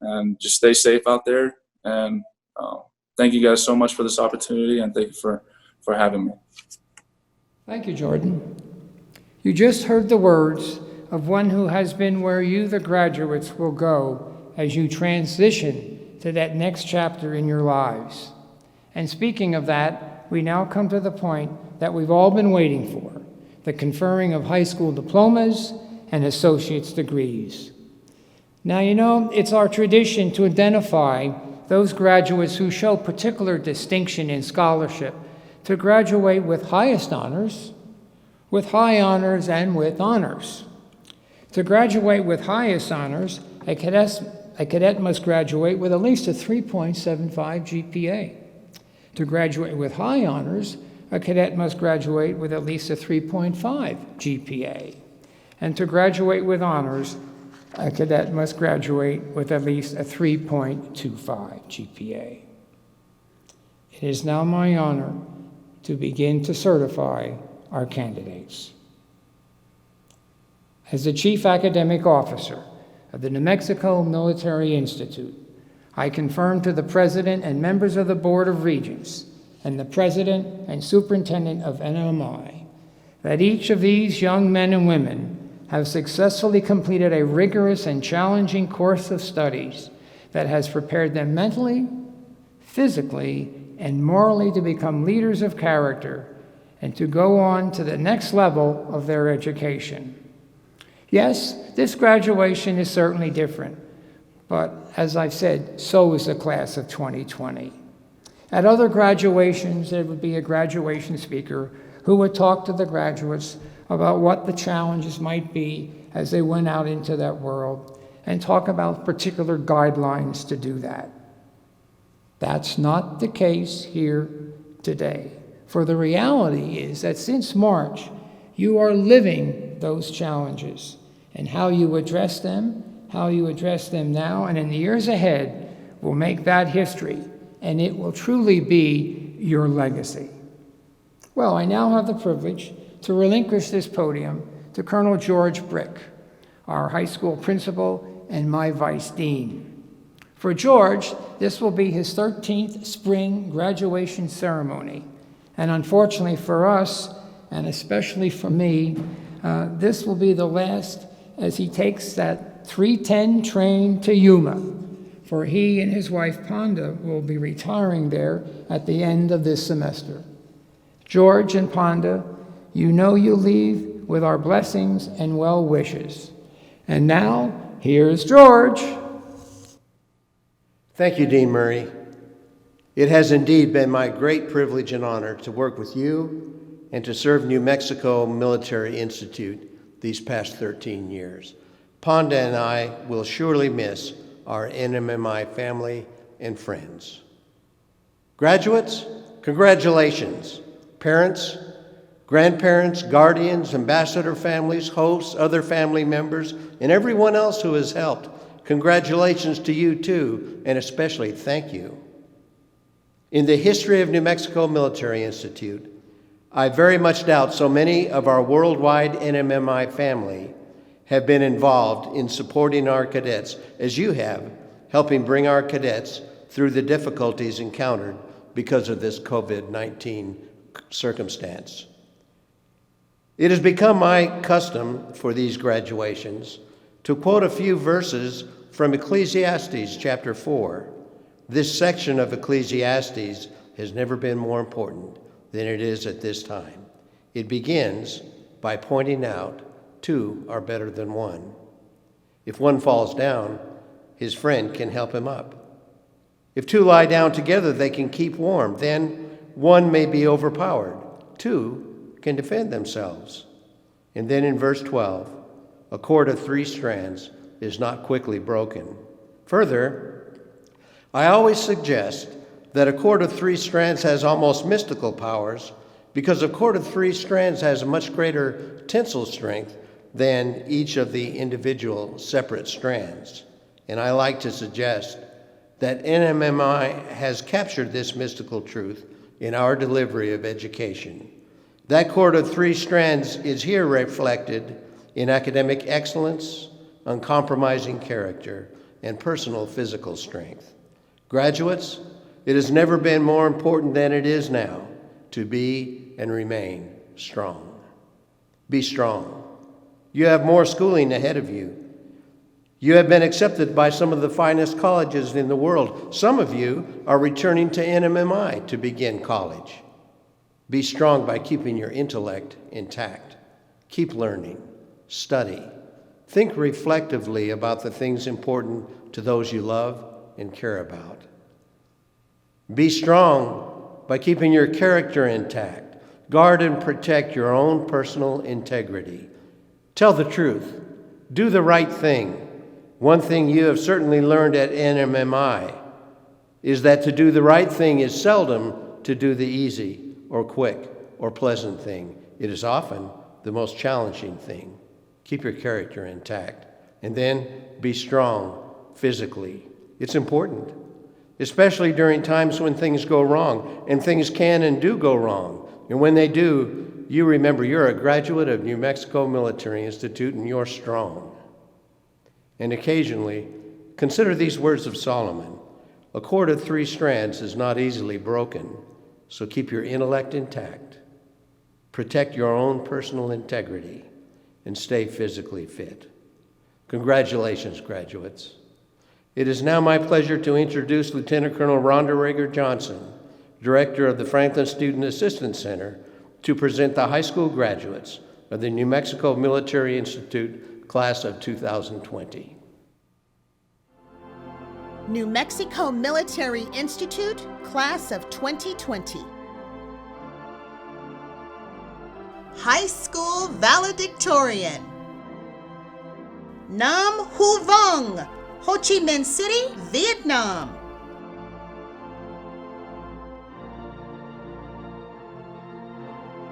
And just stay safe out there. And thank you guys so much for this opportunity, and thank you for having me. Thank you, Jordan. You just heard the words of one who has been where you, the graduates, will go as you transition to that next chapter in your lives. And speaking of that, we now come to the point that we've all been waiting for, the conferring of high school diplomas and associate's degrees. Now, you know, it's our tradition to identify those graduates who show particular distinction in scholarship to graduate with highest honors, with high honors, and with honors. To graduate with highest honors, a cadet must graduate with at least a 3.75 GPA. To graduate with high honors, a cadet must graduate with at least a 3.5 GPA. And to graduate with honors, a cadet must graduate with at least a 3.25 GPA. It is now my honor to begin to certify our candidates. As the Chief Academic Officer of the New Mexico Military Institute, I confirm to the President and members of the Board of Regents and the President and Superintendent of NMI that each of these young men and women have successfully completed a rigorous and challenging course of studies that has prepared them mentally, physically, and morally to become leaders of character and to go on to the next level of their education. Yes, this graduation is certainly different, but as I've said, so is the class of 2020. At other graduations, there would be a graduation speaker who would talk to the graduates about what the challenges might be as they went out into that world and talk about particular guidelines to do that. That's not the case here today. For the reality is that since March, you are living those challenges, and how you address them now, and in the years ahead will make that history, and it will truly be your legacy. Well, I now have the privilege to relinquish this podium to Colonel George Brick, our high school principal and my vice dean. For George, this will be his 13th spring graduation ceremony. And unfortunately for us, and especially for me, this will be the last as he takes that 310 train to Yuma, for he and his wife Ponda will be retiring there at the end of this semester. George and Ponda, you know you leave with our blessings and well wishes. And now, here's George. Thank you, Dean Murray. It has indeed been my great privilege and honor to work with you and to serve New Mexico Military Institute these past 13 years. Ponda and I will surely miss our NMMI family and friends. Graduates, congratulations. Parents, Grandparents, guardians, ambassador families, hosts, other family members, and everyone else who has helped, congratulations to you too, and especially thank you. In the history of New Mexico Military Institute, I very much doubt so many of our worldwide NMMI family have been involved in supporting our cadets as you have, helping bring our cadets through the difficulties encountered because of this COVID-19 circumstance. It has become my custom for these graduations to quote a few verses from Ecclesiastes chapter 4. This section of Ecclesiastes has never been more important than it is at this time. It begins by pointing out two are better than one. If one falls down, his friend can help him up. If two lie down together, they can keep warm. Then one may be overpowered. Two can defend themselves. And then in verse 12, a cord of 3 strands is not quickly broken. Further, I always suggest that a cord of 3 strands has almost mystical powers because a cord of 3 strands has a much greater tensile strength than each of the individual separate strands. And I like to suggest that NMMI has captured this mystical truth in our delivery of education. That cord of 3 strands is here reflected in academic excellence, uncompromising character, and personal physical strength. Graduates, it has never been more important than it is now to be and remain strong. Be strong. You have more schooling ahead of you. You have been accepted by some of the finest colleges in the world. Some of you are returning to NMMI to begin college. Be strong by keeping your intellect intact. Keep learning. Study. Think reflectively about the things important to those you love and care about. Be strong by keeping your character intact. Guard and protect your own personal integrity. Tell the truth. Do the right thing. One thing you have certainly learned at NMMI is that to do the right thing is seldom to do the easy or quick or pleasant thing. It is often the most challenging thing. Keep your character intact. And then be strong physically. It's important, especially during times when things go wrong, and things can and do go wrong. And when they do, you remember you're a graduate of New Mexico Military Institute and you're strong. And occasionally, consider these words of Solomon. A cord of 3 strands is not easily broken, so keep your intellect intact. Protect your own personal integrity and stay physically fit. Congratulations, graduates. It is now my pleasure to introduce Lieutenant Colonel Rhonda Reagor Johnson, Director of the Franklin Student Assistance Center, to present the high school graduates of the New Mexico Military Institute Class of 2020. New Mexico Military Institute Class of 2020. High School Valedictorian. Nam Hu Vuong, Ho Chi Minh City, Vietnam.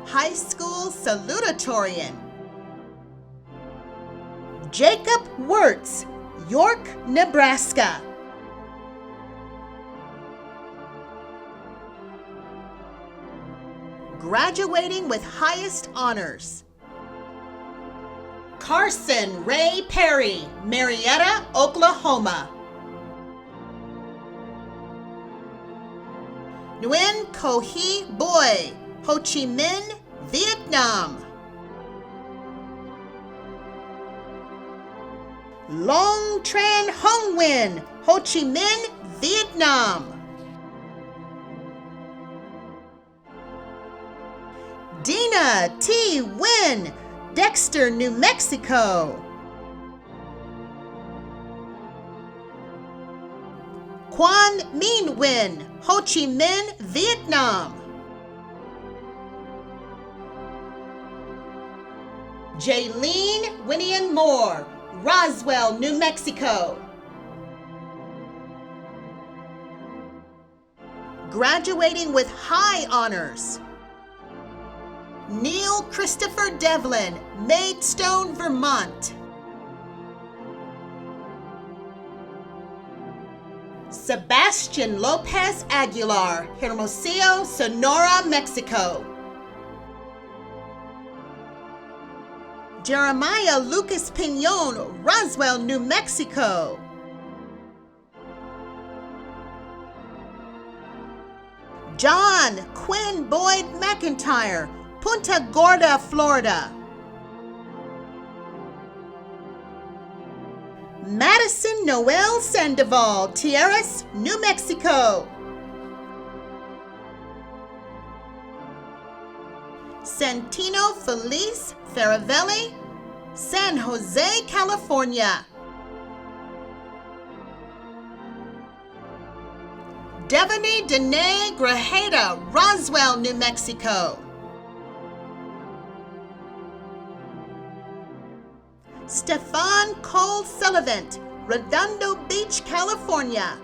High School Salutatorian. Jacob Werts, York, Nebraska. Graduating with highest honors. Carson Ray Perry, Marietta, Oklahoma. Nguyen Co Hee Boy, Ho Chi Minh, Vietnam. Long Tran Hong Nguyen, Ho Chi Minh, Vietnam. Dina T. Nguyen, Dexter, New Mexico. Quan Minh Nguyen, Ho Chi Minh, Vietnam. Jaylene Winian Moore, Roswell, New Mexico. Graduating with high honors. Neil Christopher Devlin, Maidstone, Vermont. Sebastian Lopez Aguilar, Hermosillo, Sonora, Mexico. Jeremiah Lucas Pinon, Roswell, New Mexico. John Quinn Boyd McIntyre, Punta Gorda, Florida. Madison Noel Sandoval, Tierras, New Mexico. Santino Felice Faravelli, San Jose, California. Devaney Danae Grajeda, Roswell, New Mexico. Stefan Cole Sullivan, Redondo Beach, California.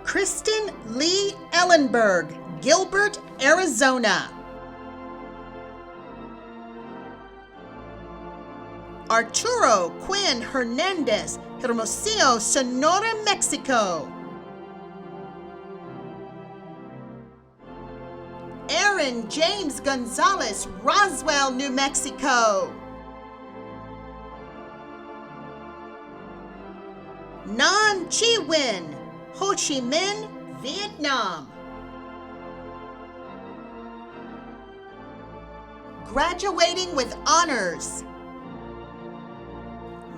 Kristen Lee Ellenberg, Gilbert, Arizona. Arturo Quinn Hernandez, Hermosillo, Sonora, Mexico. Aaron James Gonzalez, Roswell, New Mexico. Nan Chi Nguyen, Ho Chi Minh, Vietnam. Graduating with honors.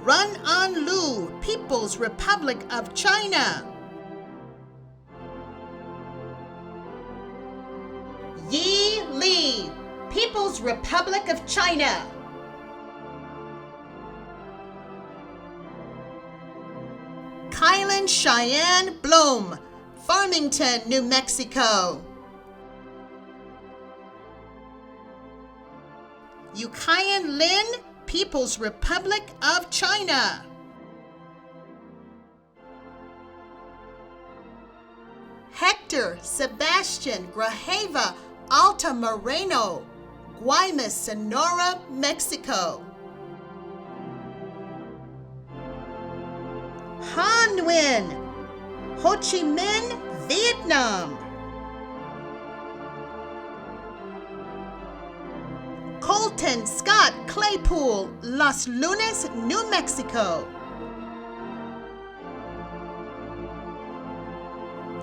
Run An Lu, People's Republic of China. Yi Li, People's Republic of China. Kylan Cheyenne Blum, Farmington, New Mexico. Yukian Lin, People's Republic of China. Hector Sebastian Grajeva Alta Moreno, Guaymas, Sonora, Mexico. Han Nguyen, Ho Chi Minh, Vietnam. Colton Scott Claypool, Los Lunas, New Mexico.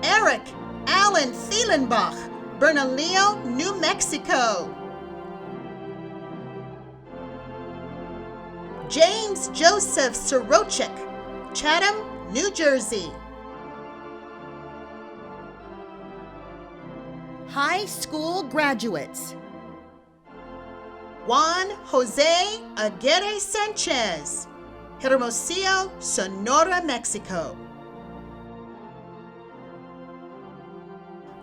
Eric Allen Thielenbach, Bernalillo, New Mexico. James Joseph Sorochik, Chatham, New Jersey. High school graduates. Juan Jose Aguirre Sanchez, Hermosillo, Sonora, Mexico.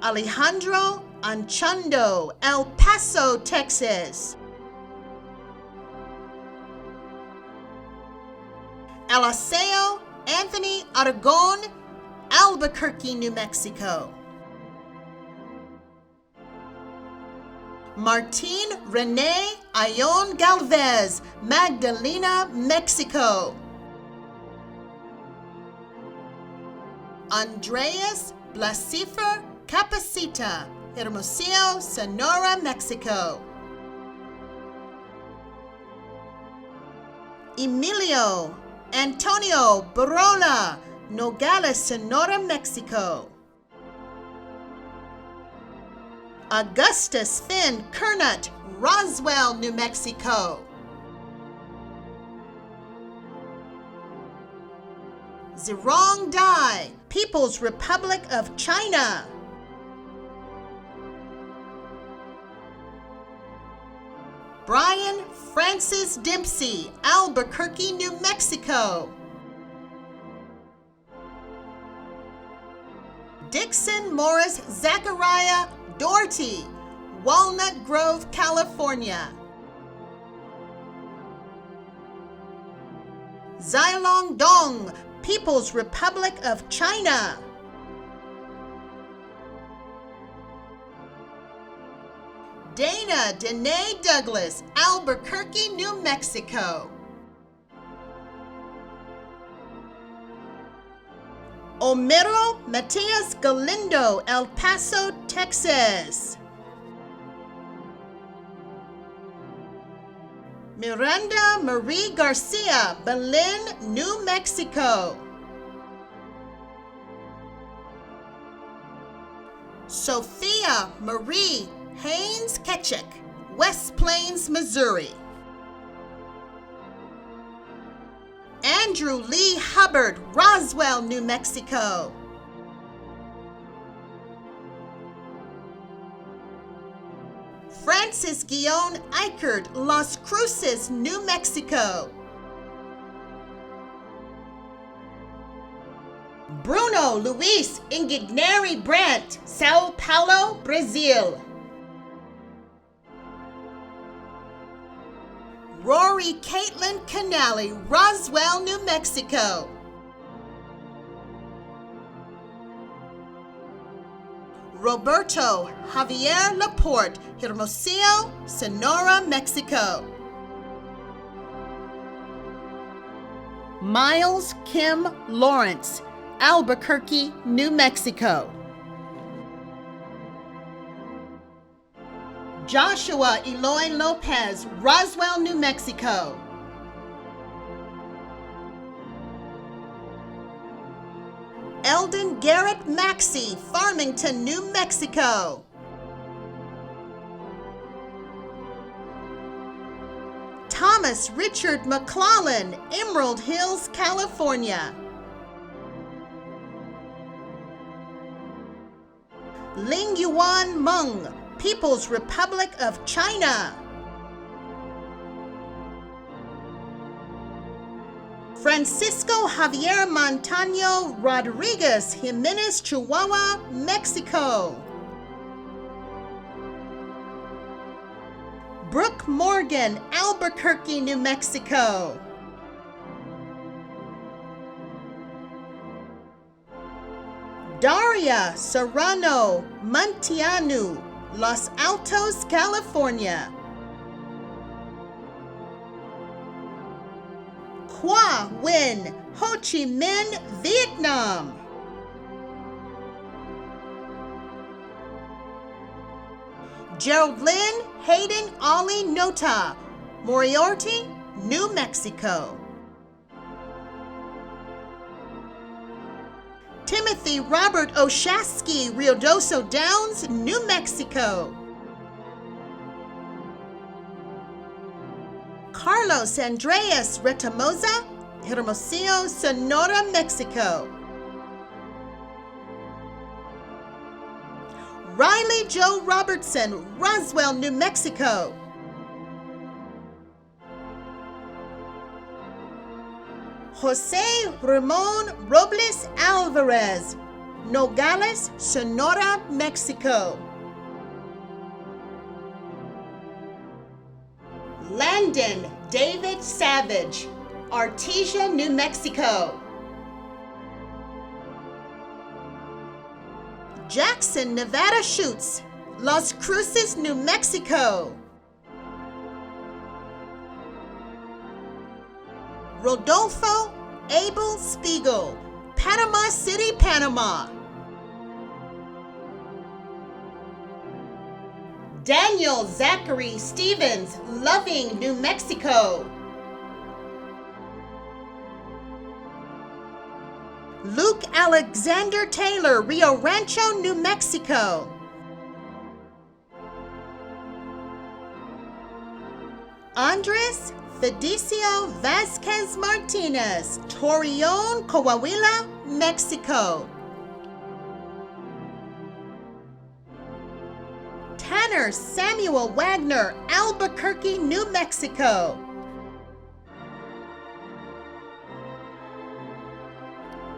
Alejandro Anchando, El Paso, Texas. Eliseo Anthony Aragon, Albuquerque, New Mexico. Martin Rene Ayon Galvez, Magdalena, Mexico. Andreas Blasifer Capacita, Hermosillo, Sonora, Mexico. Emilio Antonio Barola, Nogales, Sonora, Mexico. Augustus Finn Kernut, Roswell, New Mexico. Zirong Dai, People's Republic of China. Brian Francis Dempsey, Albuquerque, New Mexico. Dixon Morris Zachariah Doherty, Walnut Grove, California. Zilong Dong, People's Republic of China. Dana Danae Douglas, Albuquerque, New Mexico. Homero Matias Galindo, El Paso, Texas. Miranda Marie Garcia, Berlin, New Mexico. Sophia Marie Haynes Ketchik, West Plains, Missouri. Andrew Lee Hubbard, Roswell, New Mexico. Francis Guion Eichert, Las Cruces, New Mexico. Bruno Luis Ingigneri Brandt, Sao Paulo, Brazil. Rory Caitlin Canali, Roswell, New Mexico. Roberto Javier Laporte, Hermosillo, Sonora, Mexico. Miles Kim Lawrence, Albuquerque, New Mexico. Joshua Eloy Lopez, Roswell, New Mexico. Eldon Garrett Maxey, Farmington, New Mexico. Thomas Richard McClellan, Emerald Hills, California. Ling Yuan Meng, People's Republic of China. Francisco Javier Montano Rodriguez, Jimenez, Chihuahua, Mexico. Brooke Morgan, Albuquerque, New Mexico. Daria Serrano Montianu, Los Altos, California. Qua Nguyen, Ho Chi Minh, Vietnam. Gerald Lynn Hayden Ollie Nota, Moriarty, New Mexico. Timothy Robert Oshasky, Ruidoso Downs, New Mexico. Carlos Andreas Retamosa, Hermosillo, Sonora, Mexico. Riley Joe Robertson, Roswell, New Mexico. Jose Ramon Robles Alvarez, Nogales, Sonora, Mexico. Landon David Savage, Artesia, New Mexico. Jackson Nevada Schutz, Las Cruces, New Mexico. Rodolfo Abel Spiegel, Panama City, Panama. Daniel Zachary Stevens, Loving, New Mexico. Luke Alexander Taylor, Rio Rancho, New Mexico. Andres Fidicio Vasquez Martinez, Torreon, Coahuila, Mexico. Tanner Samuel Wagner, Albuquerque, New Mexico.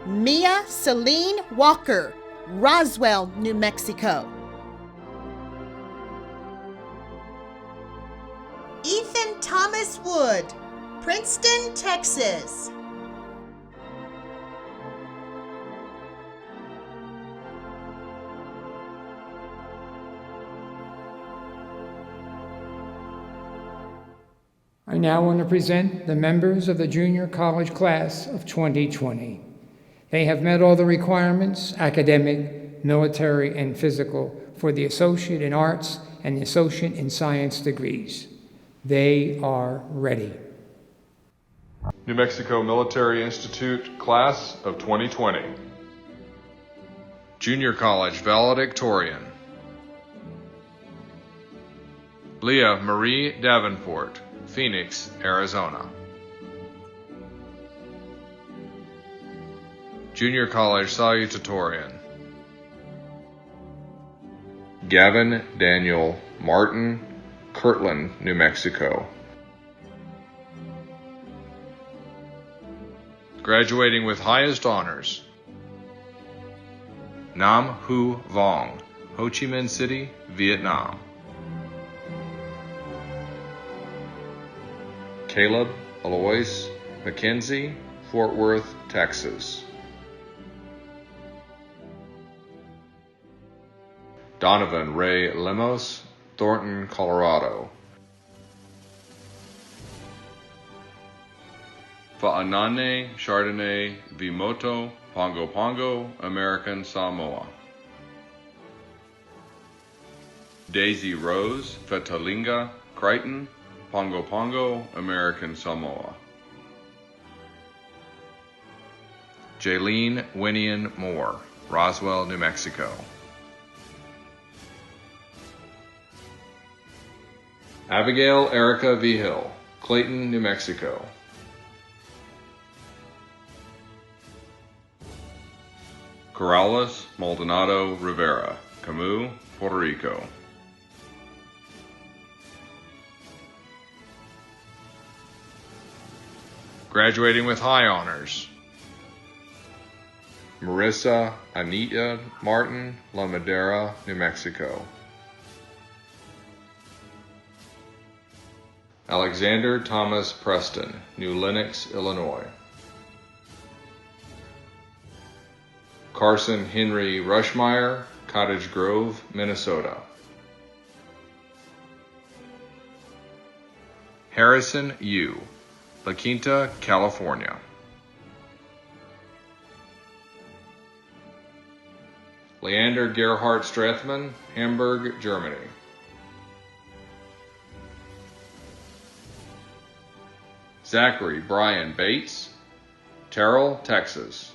Mia Celine Walker, Roswell, New Mexico. Ethan Thomas Wood, Princeton, Texas. I now want to present the members of the junior college class of 2020. They have met all the requirements, academic, military, and physical, for the Associate in Arts and the Associate in Science degrees. They are ready. New Mexico Military Institute Class of 2020. Junior College Valedictorian. Leah Marie Davenport, Phoenix, Arizona. Junior College Salutatorian. Gavin Daniel Martin, Kirtland, New Mexico. Graduating with highest honors. Nam Hu Vuong, Ho Chi Minh City, Vietnam. Caleb Alois McKenzie, Fort Worth, Texas. Donovan Ray Lemos, Thornton, Colorado. Fa'anane Chardonnay Vimoto, Pongo Pongo, American Samoa. Daisy Rose Fetalinga, Crichton, Pongo Pongo, American Samoa. Jaylene Winian Moore, Roswell, New Mexico. Abigail Erica Vigil, Clayton, New Mexico. Corrales Maldonado Rivera, Camus, Puerto Rico. Graduating with high honors. Marissa Anita Martin, La Madera, New Mexico. Alexander Thomas Preston, New Lenox, Illinois. Carson Henry Rushmeyer, Cottage Grove, Minnesota. Harrison Yu, La Quinta, California. Leander Gerhardt Strathman, Hamburg, Germany. Zachary Brian Bates, Terrell, Texas.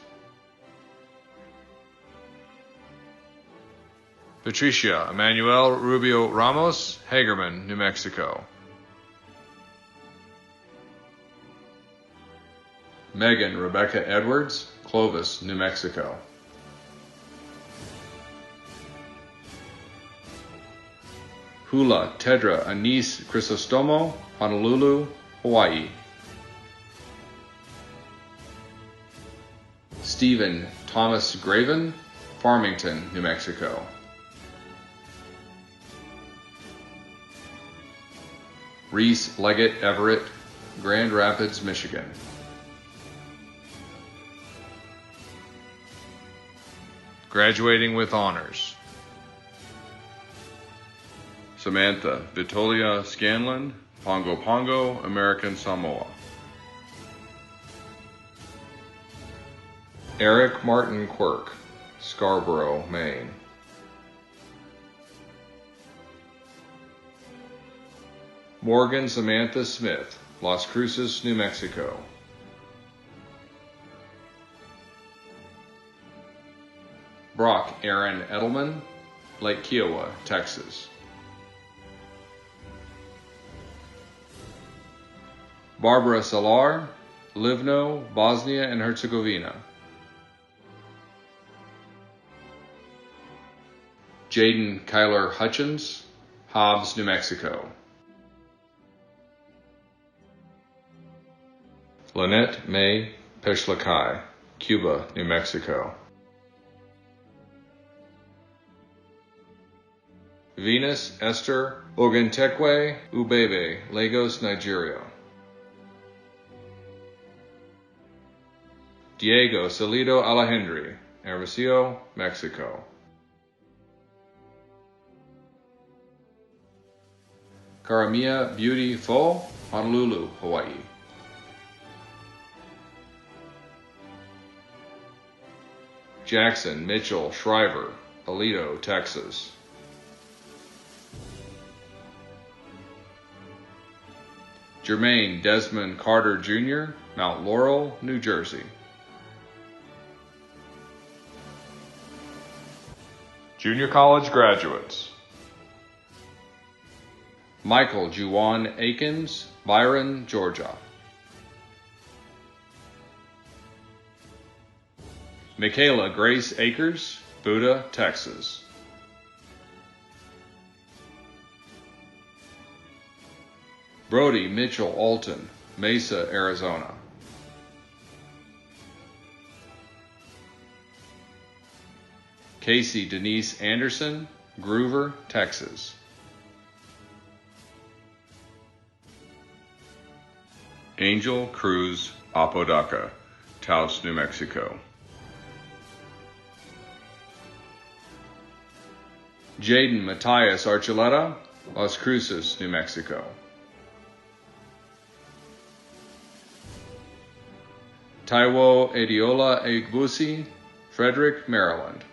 Patricia Emmanuel Rubio Ramos, Hagerman, New Mexico. Megan Rebecca Edwards, Clovis, New Mexico. Hula Tedra Anise Crisostomo, Honolulu, Hawaii. Stephen Thomas Graven, Farmington, New Mexico. Reese Leggett Everett, Grand Rapids, Michigan. Graduating with honors. Samantha Vitolia Scanlon, Pongo Pongo, American Samoa. Eric Martin Quirk, Scarborough, Maine. Morgan Samantha Smith, Las Cruces, New Mexico. Brock Aaron Edelman, Lake Kiowa, Texas. Barbara Salar, Livno, Bosnia and Herzegovina. Jaden Kyler Hutchins, Hobbs, New Mexico. Lynette May Peshlakai, Cuba, New Mexico. Venus Esther Ogentekwe Ubebe, Lagos, Nigeria. Diego Salido Alejandri, Hermosillo, Mexico. Karamia Beauty Fo, Honolulu, Hawaii. Jackson Mitchell Shriver, Aledo, Texas. Jermaine Desmond Carter Jr., Mount Laurel, New Jersey. Junior college graduates. Michael Juwan Akins, Byron, Georgia. Michaela Grace Akers, Buda, Texas. Brody Mitchell Alton, Mesa, Arizona. Casey Denise Anderson, Groover, Texas. Angel Cruz Apodaca, Taos, New Mexico. Jaden Matthias Archuleta, Las Cruces, New Mexico. Taiwo Adiola Egbusi, Frederick, Maryland.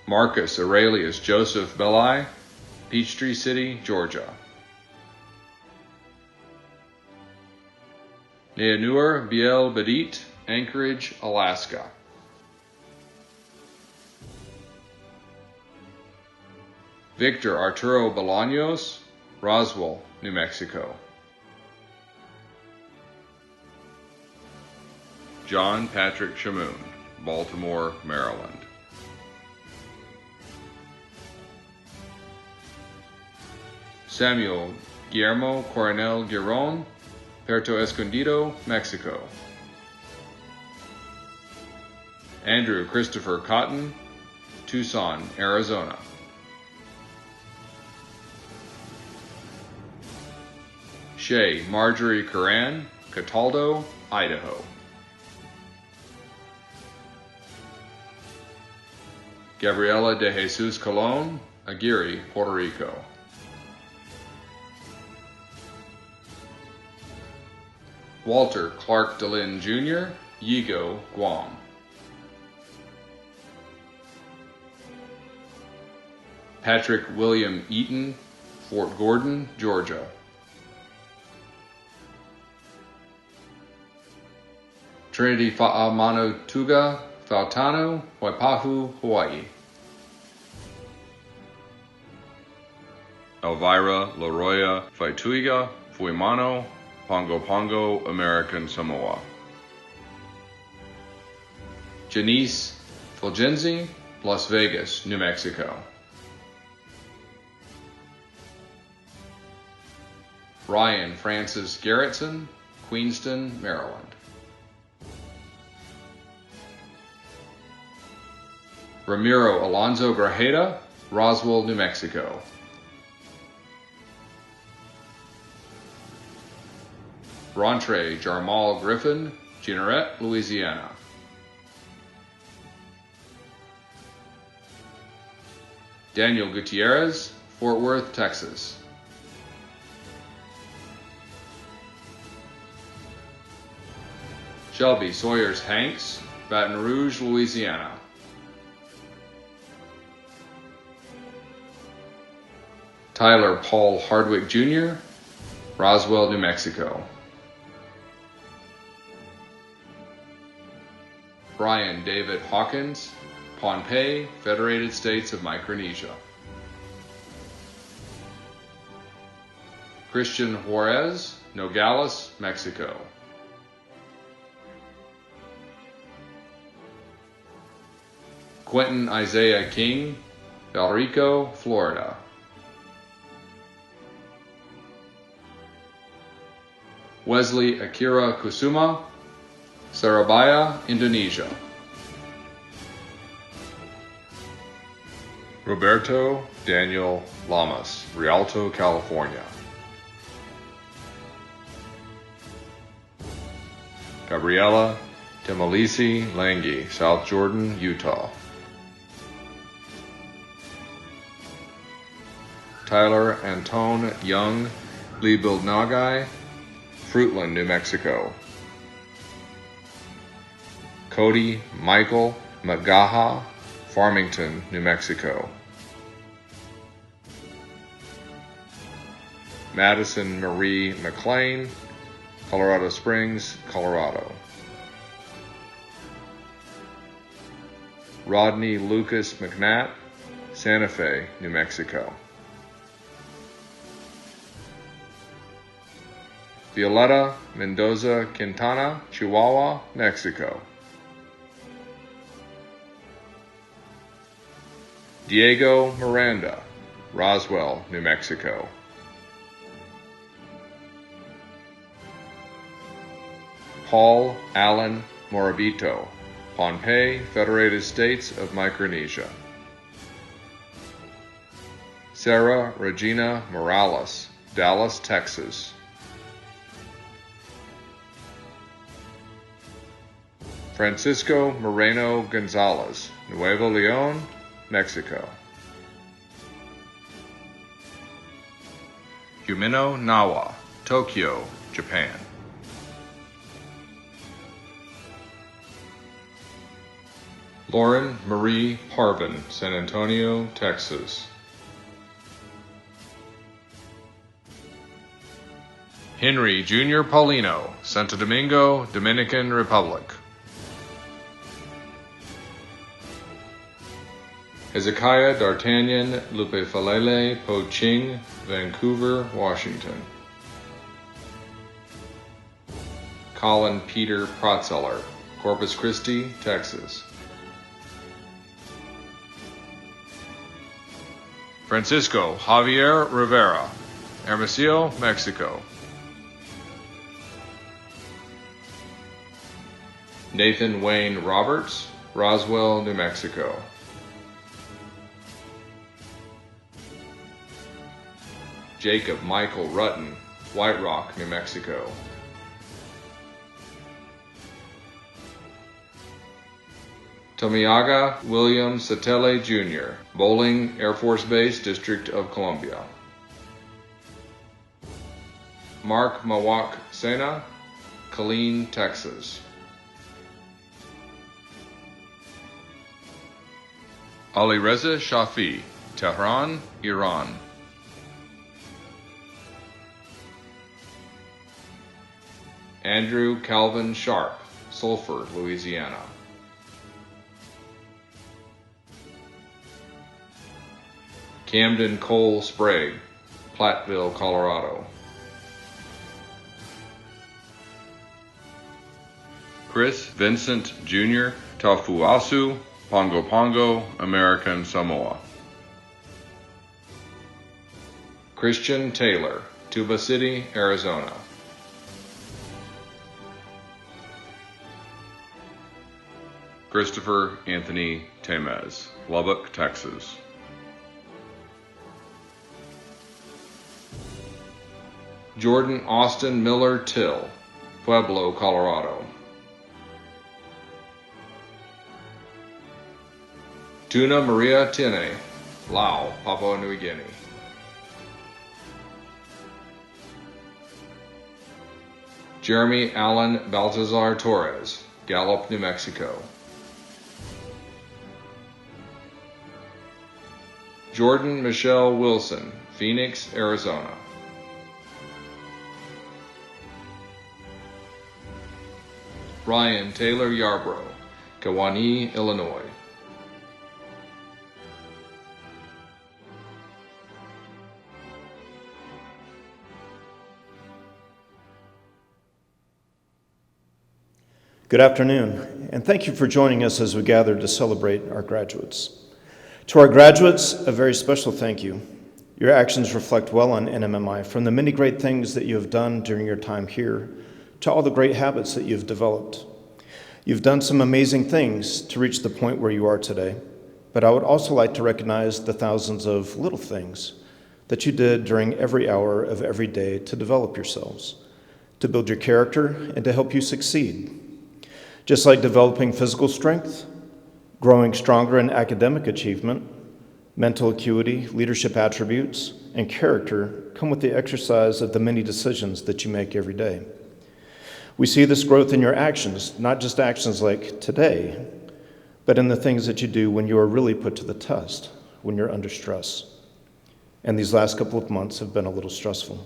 Marcus Aurelius Joseph Belli, Peachtree City, Georgia. Neanur Biel Badit, Anchorage, Alaska. Victor Arturo Bolaños, Roswell, New Mexico. John Patrick Shamoon, Baltimore, Maryland. Samuel Guillermo Coronel Giron, Puerto Escondido, Mexico. Andrew Christopher Cotton, Tucson, Arizona. Shay Marjorie Curran, Cataldo, Idaho. Gabriela de Jesus Colon, Aguirre, Puerto Rico. Walter Clark DeLynn Jr., Yigo, Guam. Patrick William Eaton, Fort Gordon, Georgia. Trinity Fa'amanu Fautano, Waipahu, Hawaii. Elvira Laroya Faituiga, Fuimano, Pongo Pongo, American Samoa. Janice Fulgenzi, Las Vegas, New Mexico. Ryan Francis Garrettson, Queenston, Maryland. Ramiro Alonzo Grajeda, Roswell, New Mexico. Rontre Jarmal Griffin, Jeanerette, Louisiana. Daniel Gutierrez, Fort Worth, Texas. Shelby Sawyers Hanks, Baton Rouge, Louisiana. Tyler Paul Hardwick Jr., Roswell, New Mexico. Brian David Hawkins, Pohnpei, Federated States of Micronesia. Christian Juarez, Nogales, Mexico. Quentin Isaiah King, Valrico, Florida. Wesley Akira Kusuma, Surabaya, Indonesia. Roberto Daniel Lamas, Rialto, California. Gabriela Demolisi Langi, South Jordan, Utah. Tyler Antone Young Libilnagai, Fruitland, New Mexico. Cody Michael Magaha, Farmington, New Mexico. Madison Marie McLean, Colorado Springs, Colorado. Rodney Lucas McNatt, Santa Fe, New Mexico. Violeta Mendoza Quintana, Chihuahua, Mexico. Diego Miranda, Roswell, New Mexico. Paul Allen Morabito, Pohnpei, Federated States of Micronesia. Sarah Regina Morales, Dallas, Texas. Francisco Moreno Gonzalez, Nuevo León, Mexico. Yumino Nawa, Tokyo, Japan. Lauren Marie Parvin, San Antonio, Texas. Henry Jr. Paulino, Santo Domingo, Dominican Republic. Hezekiah D'Artagnan Lupefalele Po Ching, Vancouver, Washington. Colin Peter Protzeller, Corpus Christi, Texas. Francisco Javier Rivera, Hermosillo, Mexico. Nathan Wayne Roberts, Roswell, New Mexico. Jacob Michael Rutten, White Rock, New Mexico. Tomiyaga William Satele Jr., Bowling Air Force Base, District of Columbia. Mark Mawak Sena, Killeen, Texas. Alireza Shafi, Tehran, Iran. Andrew Calvin Sharp, Sulphur, Louisiana. Camden Cole Sprague, Platteville, Colorado. Chris Vincent Jr., Tafuasu, Pongo Pongo, American Samoa. Christian Taylor, Tuba City, Arizona. Christopher Anthony Temez, Lubbock, Texas. Jordan Austin Miller Till, Pueblo, Colorado. Tuna Maria Tine, Lau, Papua New Guinea. Jeremy Allen Baltazar Torres, Gallup, New Mexico. Jordan Michelle Wilson, Phoenix, Arizona. Ryan Taylor Yarbrough, Kewanee, Illinois. Good afternoon, and thank you for joining us as we gather to celebrate our graduates. To our graduates, a very special thank you. Your actions reflect well on NMMI, from the many great things that you have done during your time here to all the great habits that you've developed. You've done some amazing things to reach the point where you are today, but I would also like to recognize the thousands of little things that you did during every hour of every day to develop yourselves, to build your character, and to help you succeed. Just like developing physical strength, growing stronger in academic achievement, Mental acuity, leadership attributes, and character come with the exercise of the many decisions that you make every day. We see this growth in your actions, not just actions like today, but in the things that you do when you are really put to the test, when you're under stress. And these last couple of months have been a little stressful.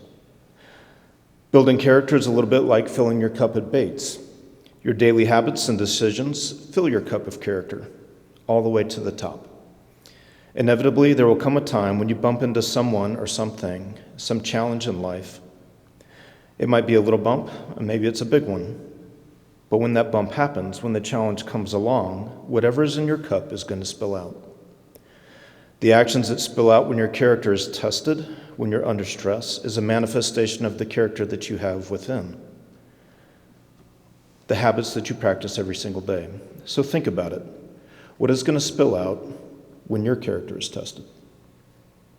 Building character is a little bit like filling your cup at Bates. Your daily habits and decisions fill your cup of character all the way to the top. Inevitably, there will come a time when you bump into someone or something, some challenge in life. It might be a little bump, and maybe it's a big one. But when that bump happens, when the challenge comes along, whatever is in your cup is going to spill out. The actions that spill out when your character is tested, when you're under stress, is a manifestation of the character that you have within. The habits that you practice every single day. So think about it. What is going to spill out when your character is tested?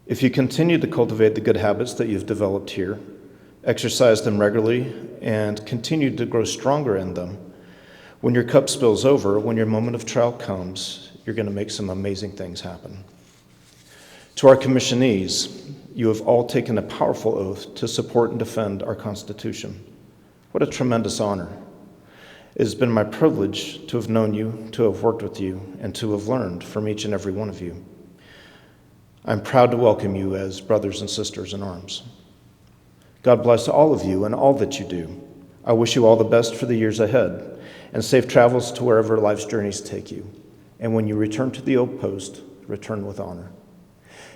If you continue to cultivate the good habits that you've developed here, exercise them regularly, and continue to grow stronger in them, when your cup spills over, when your moment of trial comes, you're going to make some amazing things happen. To our commissionees, you have all taken a powerful oath to support and defend our Constitution. What a tremendous honor. It has been my privilege to have known you, to have worked with you, and to have learned from each and every one of you. I'm proud to welcome you as brothers and sisters in arms. God bless all of you and all that you do. I wish you all the best for the years ahead, and safe travels to wherever life's journeys take you. And when you return to the old post, return with honor.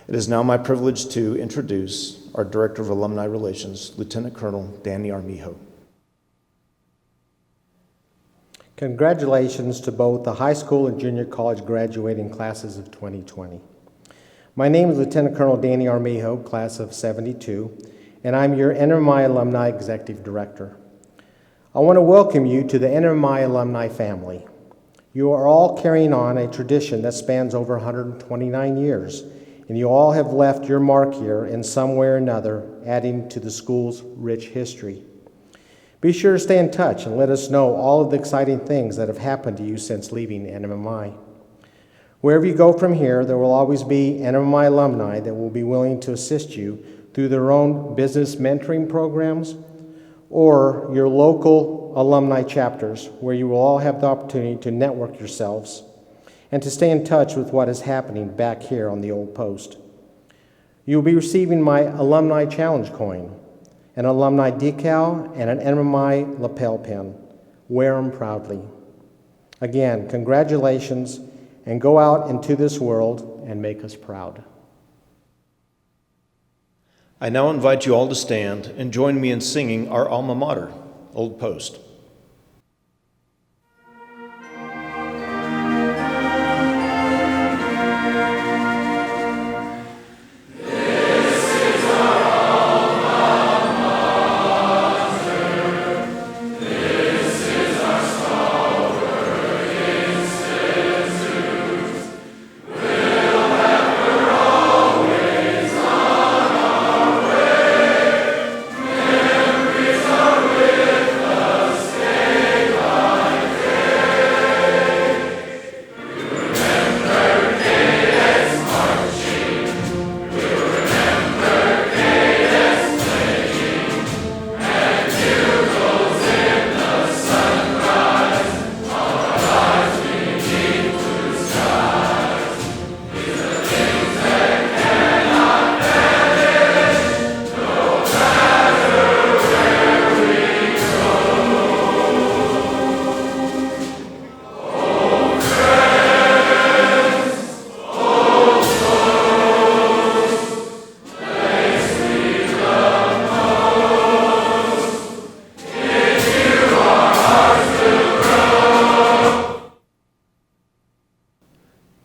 It is now my privilege to introduce our Director of Alumni Relations, Lieutenant Colonel Danny Armijo. Congratulations to both the high school and junior college graduating classes of 2020. My name is Lieutenant Colonel Danny Armijo, class of 72, and I'm your NMI Alumni Executive Director. I want to welcome you to the NMI Alumni family. You are all carrying on a tradition that spans over 129 years, and you all have left your mark here in some way or another, adding to the school's rich history. Be sure to stay in touch and let us know all of the exciting things that have happened to you since leaving NMI. Wherever you go from here, there will always be NMI alumni that will be willing to assist you through their own business mentoring programs or your local alumni chapters, where you will all have the opportunity to network yourselves and to stay in touch with what is happening back here on the old post. You will be receiving my Alumni Challenge coin, an alumni decal, and an NMI lapel pin. Wear them proudly. Again, congratulations, and go out into this world and make us proud. I now invite you all to stand and join me in singing our alma mater, Old Post.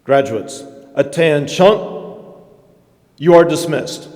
Graduates, attention, you are dismissed.